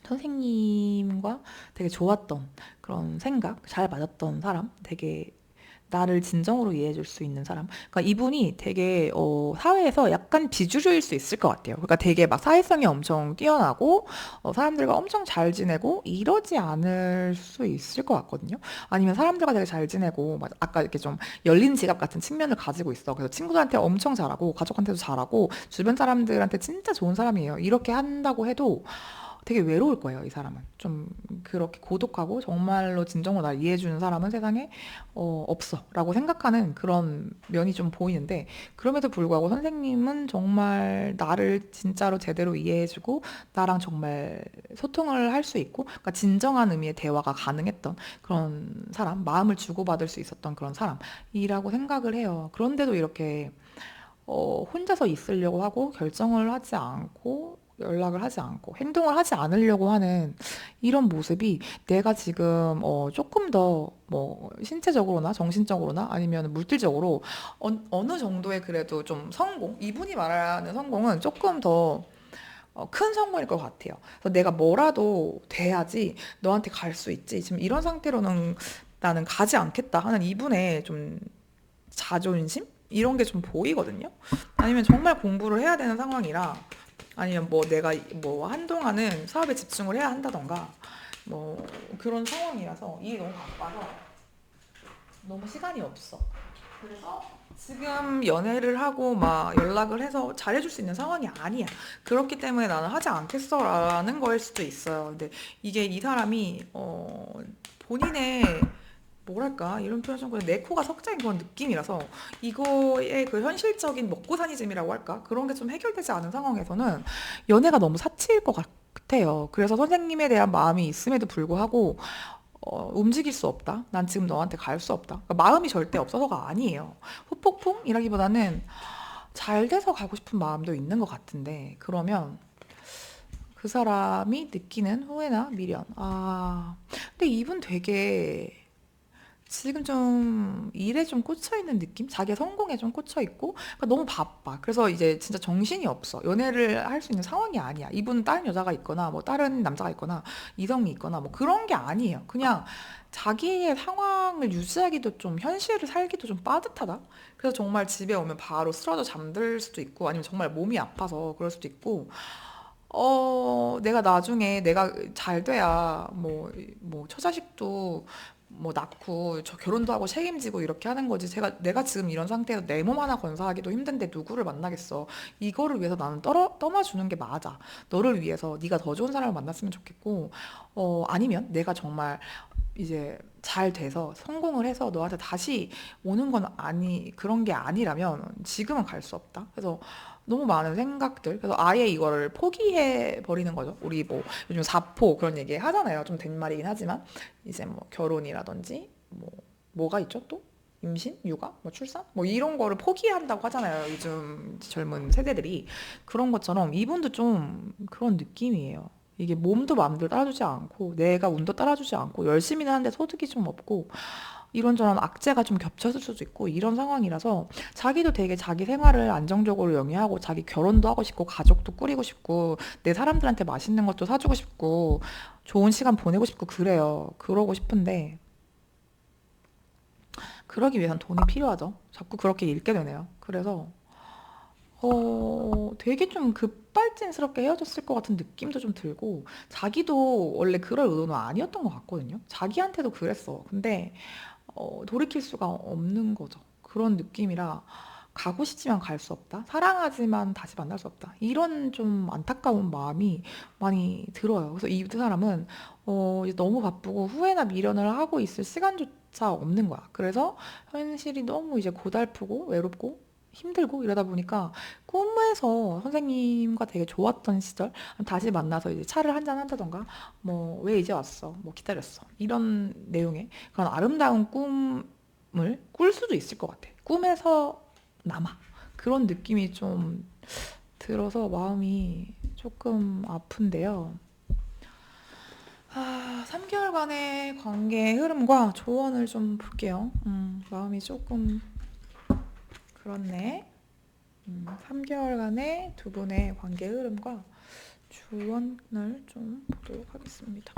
선생님과 되게 좋았던 그런 생각, 잘 맞았던 사람, 되게 나를 진정으로 이해해 줄 수 있는 사람. 그러니까 이분이 되게 사회에서 약간 비주류일 수 있을 것 같아요. 그러니까 되게 막 사회성이 엄청 뛰어나고 사람들과 엄청 잘 지내고 이러지 않을 수 있을 것 같거든요. 아니면 사람들과 되게 잘 지내고 막 아까 이렇게 좀 열린 지갑 같은 측면을 가지고 있어. 그래서 친구들한테 엄청 잘하고 가족한테도 잘하고 주변 사람들한테 진짜 좋은 사람이에요. 이렇게 한다고 해도 되게 외로울 거예요, 이 사람은. 좀 그렇게 고독하고 정말로 진정으로 날 이해해주는 사람은 세상에 없어 라고 생각하는 그런 면이 좀 보이는데 그럼에도 불구하고 선생님은 정말 나를 진짜로 제대로 이해해주고 나랑 정말 소통을 할 수 있고 그러니까 진정한 의미의 대화가 가능했던 그런 사람, 마음을 주고받을 수 있었던 그런 사람이라고 생각을 해요. 그런데도 이렇게 혼자서 있으려고 하고 결정을 하지 않고 연락을 하지 않고 행동을 하지 않으려고 하는 이런 모습이 내가 지금 조금 더 뭐 신체적으로나 정신적으로나 아니면 물질적으로 어느 정도의 그래도 좀 성공, 이분이 말하는 성공은 조금 더 큰 성공일 것 같아요. 그래서 내가 뭐라도 돼야지 너한테 갈 수 있지. 지금 이런 상태로는 나는 가지 않겠다 하는 이분의 좀 자존심? 이런 게 좀 보이거든요. 아니면 정말 공부를 해야 되는 상황이라 아니면 뭐 내가 뭐 한동안은 사업에 집중을 해야 한다던가 뭐 그런 상황이라서 일이 너무 바빠서 너무 시간이 없어. 그래서 지금 연애를 하고 막 연락을 해서 잘해줄 수 있는 상황이 아니야. 그렇기 때문에 나는 하지 않겠어라는 거일 수도 있어요. 근데 이게 이 사람이 본인의 뭐랄까 이런 표현 좀 그래 내 코가 석자인 그런 느낌이라서 이거의 그 현실적인 먹고 사니즘이라고 할까 그런 게 좀 해결되지 않은 상황에서는 연애가 너무 사치일 것 같아요. 그래서 선생님에 대한 마음이 있음에도 불구하고 움직일 수 없다. 난 지금 너한테 갈 수 없다. 그러니까 마음이 절대 없어서가 아니에요. 후폭풍이라기보다는 잘 돼서 가고 싶은 마음도 있는 것 같은데 그러면 그 사람이 느끼는 후회나 미련. 근데 이분 되게 지금 좀 일에 좀 꽂혀 있는 느낌? 자기의 성공에 좀 꽂혀 있고, 그러니까 너무 바빠. 그래서 이제 진짜 정신이 없어. 연애를 할 수 있는 상황이 아니야. 이분은 다른 여자가 있거나, 뭐 다른 남자가 있거나, 이성이 있거나, 뭐 그런 게 아니에요. 그냥 자기의 상황을 유지하기도 좀, 현실을 살기도 좀 빠듯하다? 그래서 정말 집에 오면 바로 쓰러져 잠들 수도 있고, 아니면 정말 몸이 아파서 그럴 수도 있고, 내가 나중에 내가 잘 돼야 뭐 처자식도 뭐 낳고 저 결혼도 하고 책임지고 이렇게 하는 거지. 내가 지금 이런 상태에서 내 몸 하나 건사하기도 힘든데 누구를 만나겠어. 이거를 위해서 나는 떠나주는 게 맞아. 너를 위해서 네가 더 좋은 사람을 만났으면 좋겠고, 아니면 내가 정말 이제 잘 돼서 성공을 해서 너한테 다시 오는 건 그런 게 아니라면 지금은 갈 수 없다. 그래서 너무 많은 생각들. 그래서 아예 이거를 포기해 버리는 거죠. 우리 뭐 요즘 사포 그런 얘기 하잖아요. 좀 된 말이긴 하지만 이제 뭐 결혼이라든지 뭐가 있죠 또? 임신, 육아, 뭐 출산, 뭐 이런 거를 포기한다고 하잖아요. 요즘 젊은 세대들이 그런 것처럼 이분도 좀 그런 느낌이에요. 이게 몸도 마음대로 따라주지 않고 내가 운도 따라주지 않고 열심히는 하는데 소득이 좀 없고 이런저런 악재가 좀 겹쳤을 수도 있고 이런 상황이라서 자기도 되게 자기 생활을 안정적으로 영위하고 자기 결혼도 하고 싶고 가족도 꾸리고 싶고 내 사람들한테 맛있는 것도 사주고 싶고 좋은 시간 보내고 싶고 그래요. 그러고 싶은데 그러기 위해선 돈이 필요하죠. 자꾸 그렇게 읽게 되네요. 그래서 되게 좀 급발진스럽게 헤어졌을 것 같은 느낌도 좀 들고 자기도 원래 그럴 의도는 아니었던 것 같거든요. 자기한테도 그랬어. 근데 돌이킬 수가 없는 거죠. 그런 느낌이라 가고 싶지만 갈 수 없다. 사랑하지만 다시 만날 수 없다. 이런 좀 안타까운 마음이 많이 들어요. 그래서 이 사람은 이제 너무 바쁘고 후회나 미련을 하고 있을 시간조차 없는 거야. 그래서 현실이 너무 이제 고달프고 외롭고 힘들고 이러다 보니까 꿈에서 선생님과 되게 좋았던 시절 다시 만나서 이제 차를 한잔 한다던가 뭐 왜 이제 왔어 뭐 기다렸어 이런 내용의 그런 아름다운 꿈을 꿀 수도 있을 것 같아. 꿈에서 남아 그런 느낌이 좀 들어서 마음이 조금 아픈데요. 3개월간의 관계의 흐름과 조언을 좀 볼게요. 마음이 조금 그렇네. 3개월간의 두 분의 관계 흐름과 조언을 좀 보도록 하겠습니다.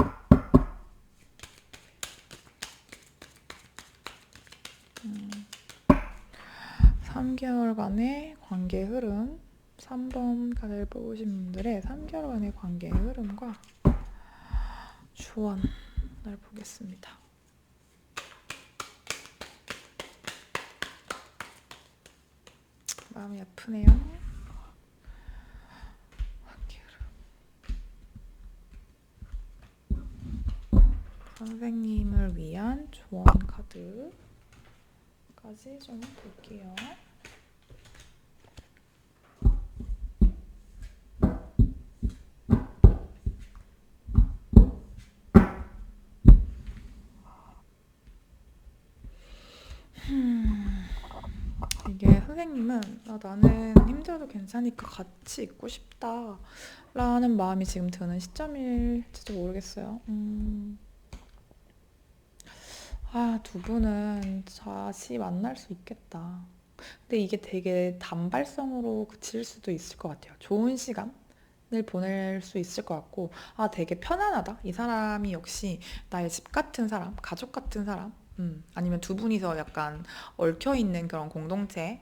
3개월간의 관계 흐름, 3번 카드를 뽑으신 분들의 3개월간의 관계 흐름과 조언을 보겠습니다. 마음이 아프네요. 선생님을 위한 조언 카드까지 좀 볼게요. 이게 선생님은 나는 힘들어도 괜찮으니까 같이 있고 싶다 라는 마음이 지금 드는 시점일지도 모르겠어요. 두 분은 다시 만날 수 있겠다. 근데 이게 되게 단발성으로 그칠 수도 있을 것 같아요. 좋은 시간을 보낼 수 있을 것 같고, 되게 편안하다. 이 사람이 역시 나의 집 같은 사람, 가족 같은 사람, 아니면 두 분이서 약간 얽혀있는 그런 공동체,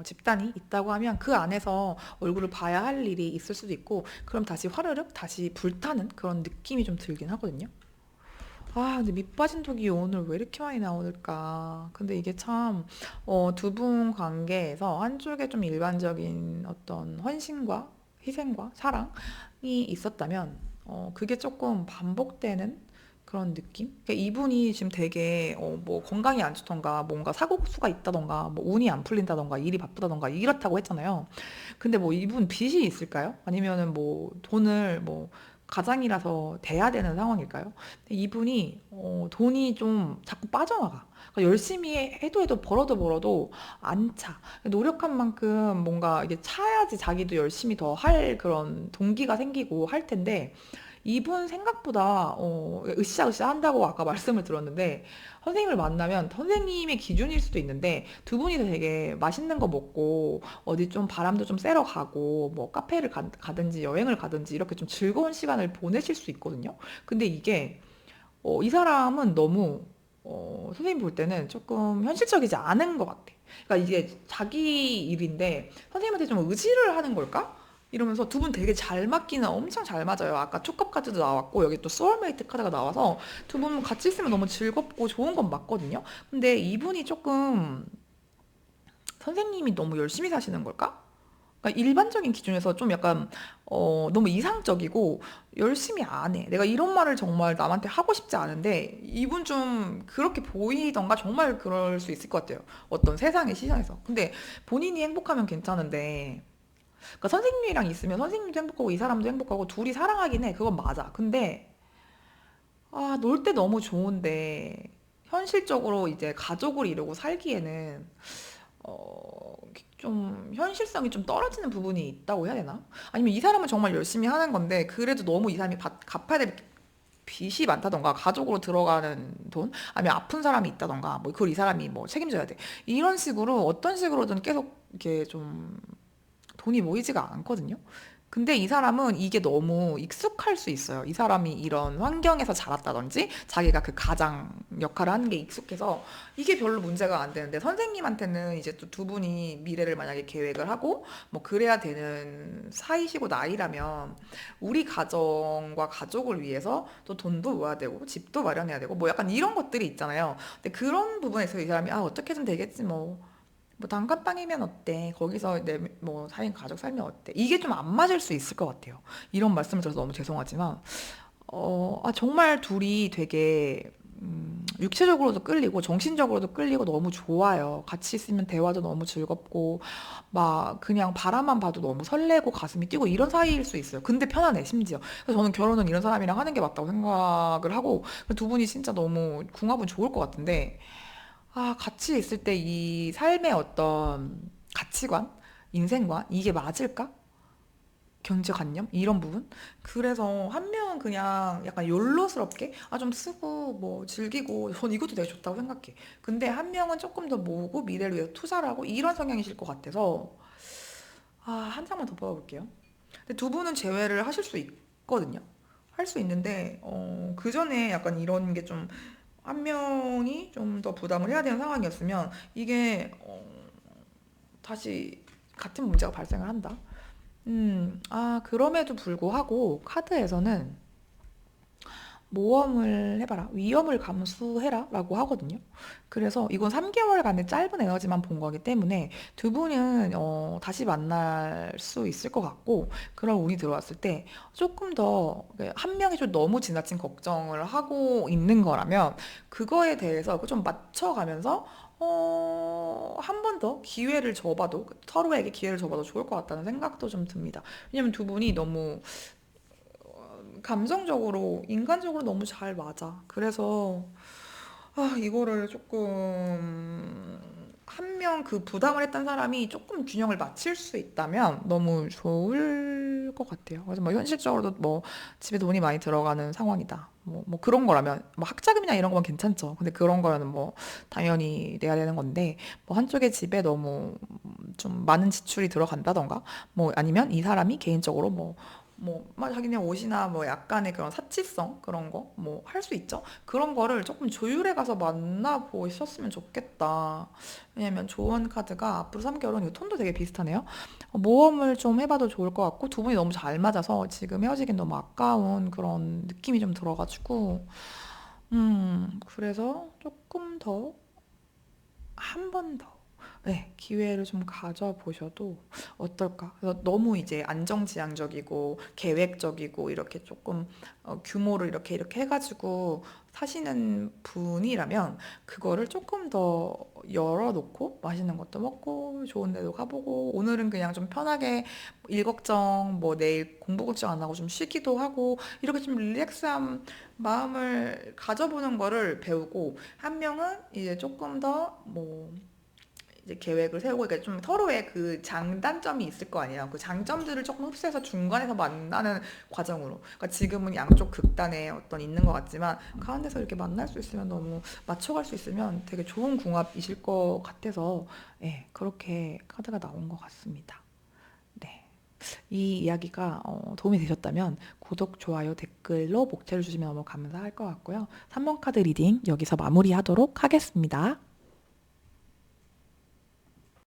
집단이 있다고 하면 그 안에서 얼굴을 봐야 할 일이 있을 수도 있고, 그럼 다시 화르륵 다시 불타는 그런 느낌이 좀 들긴 하거든요. 근데 밑 빠진 독이 오늘 왜 이렇게 많이 나올까? 근데 이게 참, 두 분 관계에서 한쪽에 좀 일반적인 어떤 헌신과 희생과 사랑이 있었다면, 그게 조금 반복되는 그런 느낌? 그러니까 이분이 지금 되게, 뭐 건강이 안 좋던가, 뭔가 사고수가 있다던가, 뭐 운이 안 풀린다던가, 일이 바쁘다던가, 이렇다고 했잖아요. 근데 뭐 이분 빚이 있을까요? 아니면은 뭐 돈을 뭐 가장이라서 대야 되는 상황일까요? 근데 이분이 돈이 좀 자꾸 빠져나가. 그러니까 열심히 해도 벌어도 안 차. 노력한 만큼 뭔가 이게 차야지 자기도 열심히 더 할 그런 동기가 생기고 할 텐데 이분 생각보다 으쌰으쌰 한다고 아까 말씀을 들었는데 선생님을 만나면 선생님의 기준일 수도 있는데 두 분이서 되게 맛있는 거 먹고 어디 좀 바람도 좀 쐬러 가고 뭐 카페를 가든지 여행을 가든지 이렇게 좀 즐거운 시간을 보내실 수 있거든요. 근데 이게 이 사람은 너무 선생님 볼 때는 조금 현실적이지 않은 것 같아. 그러니까 이게 자기 일인데 선생님한테 좀 의지를 하는 걸까? 이러면서 두 분 되게 잘 맞기는 엄청 잘 맞아요. 아까 촉합 카드도 나왔고 여기 또 소울메이트 카드가 나와서 두 분 같이 있으면 너무 즐겁고 좋은 건 맞거든요. 근데 이분이 조금 선생님이 너무 열심히 사시는 걸까? 그러니까 일반적인 기준에서 좀 약간 너무 이상적이고 열심히 안 해. 내가 이런 말을 정말 남한테 하고 싶지 않은데 이분 좀 그렇게 보이던가 정말 그럴 수 있을 것 같아요. 어떤 세상의 시선에서. 근데 본인이 행복하면 괜찮은데 그러니까 선생님이랑 있으면 선생님도 행복하고 이 사람도 행복하고 둘이 사랑하긴 해. 그건 맞아. 근데 놀 때 너무 좋은데 현실적으로 이제 가족을 이루고 살기에는 좀 현실성이 좀 떨어지는 부분이 있다고 해야 되나? 아니면 이 사람은 정말 열심히 하는 건데 그래도 너무 이 사람이 갚아야 될 빚이 많다던가 가족으로 들어가는 돈 아니면 아픈 사람이 있다던가 뭐 그걸 이 사람이 뭐 책임져야 돼 이런 식으로 어떤 식으로든 계속 이렇게 좀 돈이 모이지가 않거든요. 근데 이 사람은 이게 너무 익숙할 수 있어요. 이 사람이 이런 환경에서 자랐다든지 자기가 그 가장 역할을 하는 게 익숙해서 이게 별로 문제가 안 되는데 선생님한테는 이제 또 두 분이 미래를 만약에 계획을 하고 뭐 그래야 되는 사이시고 나이라면 우리 가정과 가족을 위해서 또 돈도 모아야 되고 집도 마련해야 되고 뭐 약간 이런 것들이 있잖아요. 근데 그런 부분에서 이 사람이 아 어떻게든 되겠지 뭐 단칸방이면 어때? 거기서 내 뭐 4인 가족 살면 어때? 이게 좀 안 맞을 수 있을 것 같아요. 이런 말씀을 드려서 너무 죄송하지만 정말 둘이 되게 육체적으로도 끌리고 정신적으로도 끌리고 너무 좋아요. 같이 있으면 대화도 너무 즐겁고 막 그냥 바라만 봐도 너무 설레고 가슴이 뛰고 이런 사이일 수 있어요. 근데 편안해 심지어. 그래서 저는 결혼은 이런 사람이랑 하는 게 맞다고 생각을 하고 두 분이 진짜 너무 궁합은 좋을 것 같은데 같이 있을 때 이 삶의 어떤 가치관, 인생관, 이게 맞을까? 경제관념? 이런 부분? 그래서 한 명은 그냥 약간 욜로스럽게, 좀 쓰고, 뭐, 즐기고, 전 이것도 되게 좋다고 생각해. 근데 한 명은 조금 더 모으고, 미래를 위해서 투자를 하고, 이런 성향이실 것 같아서, 한 장만 더 뽑아볼게요. 근데 두 분은 제외를 하실 수 있거든요. 할 수 있는데, 그 전에 약간 이런 게 좀, 한 명이 좀 더 부담을 해야 되는 상황이었으면 이게 다시 같은 문제가 발생을 한다. 그럼에도 불구하고 카드에서는 모험을 해봐라. 위험을 감수해라. 라고 하거든요. 그래서 이건 3개월간의 짧은 에너지만 본 거기 때문에 두 분은 다시 만날 수 있을 것 같고, 그런 운이 들어왔을 때 조금 더, 한 명이 좀 너무 지나친 걱정을 하고 있는 거라면, 그거에 대해서 좀 맞춰가면서, 한 번 더 기회를 줘봐도, 서로에게 기회를 줘봐도 좋을 것 같다는 생각도 좀 듭니다. 왜냐면 두 분이 너무 감정적으로, 인간적으로 너무 잘 맞아. 그래서, 이거를 조금, 한 명 그 부담을 했던 사람이 조금 균형을 맞출 수 있다면 너무 좋을 것 같아요. 그래서 뭐 현실적으로도 뭐 집에 돈이 많이 들어가는 상황이다. 뭐 그런 거라면, 뭐 학자금이나 이런 거면 괜찮죠. 근데 그런 거는 뭐 당연히 내야 되는 건데, 뭐 한쪽의 집에 너무 좀 많은 지출이 들어간다던가, 뭐 아니면 이 사람이 개인적으로 막 자기네 옷이나 뭐 약간의 그런 사치성 그런 거 뭐 할 수 있죠. 그런 거를 조금 조율해 가서 만나보셨으면 좋겠다. 왜냐면 조언 카드가 앞으로 3개월은 이 톤도 되게 비슷하네요. 모험을 좀 해봐도 좋을 것 같고 두 분이 너무 잘 맞아서 지금 헤어지긴 너무 아까운 그런 느낌이 좀 들어가지고 그래서 조금 더 한 번 더. 네, 기회를 좀 가져보셔도 어떨까? 그래서 너무 이제 안정지향적이고 계획적이고 이렇게 조금 규모를 이렇게 해가지고 사시는 분이라면 그거를 조금 더 열어놓고 맛있는 것도 먹고 좋은 데도 가보고 오늘은 그냥 좀 편하게 일 걱정 뭐 내일 공부 걱정 안 하고 좀 쉬기도 하고 이렇게 좀 릴렉스한 마음을 가져보는 거를 배우고 한 명은 이제 조금 더뭐 이제 계획을 세우고 그러니까 좀 서로의 그 장단점이 있을 거 아니에요. 그 장점들을 조금 흡수해서 중간에서 만나는 과정으로. 그러니까 지금은 양쪽 극단에 어떤 있는 것 같지만 가운데서 이렇게 만날 수 있으면 너무 맞춰갈 수 있으면 되게 좋은 궁합이실 것 같아서 예, 그렇게 카드가 나온 것 같습니다. 네. 이 이야기가 도움이 되셨다면 구독, 좋아요, 댓글로 목차를 주시면 너무 감사할 것 같고요. 3번 카드 리딩 여기서 마무리하도록 하겠습니다.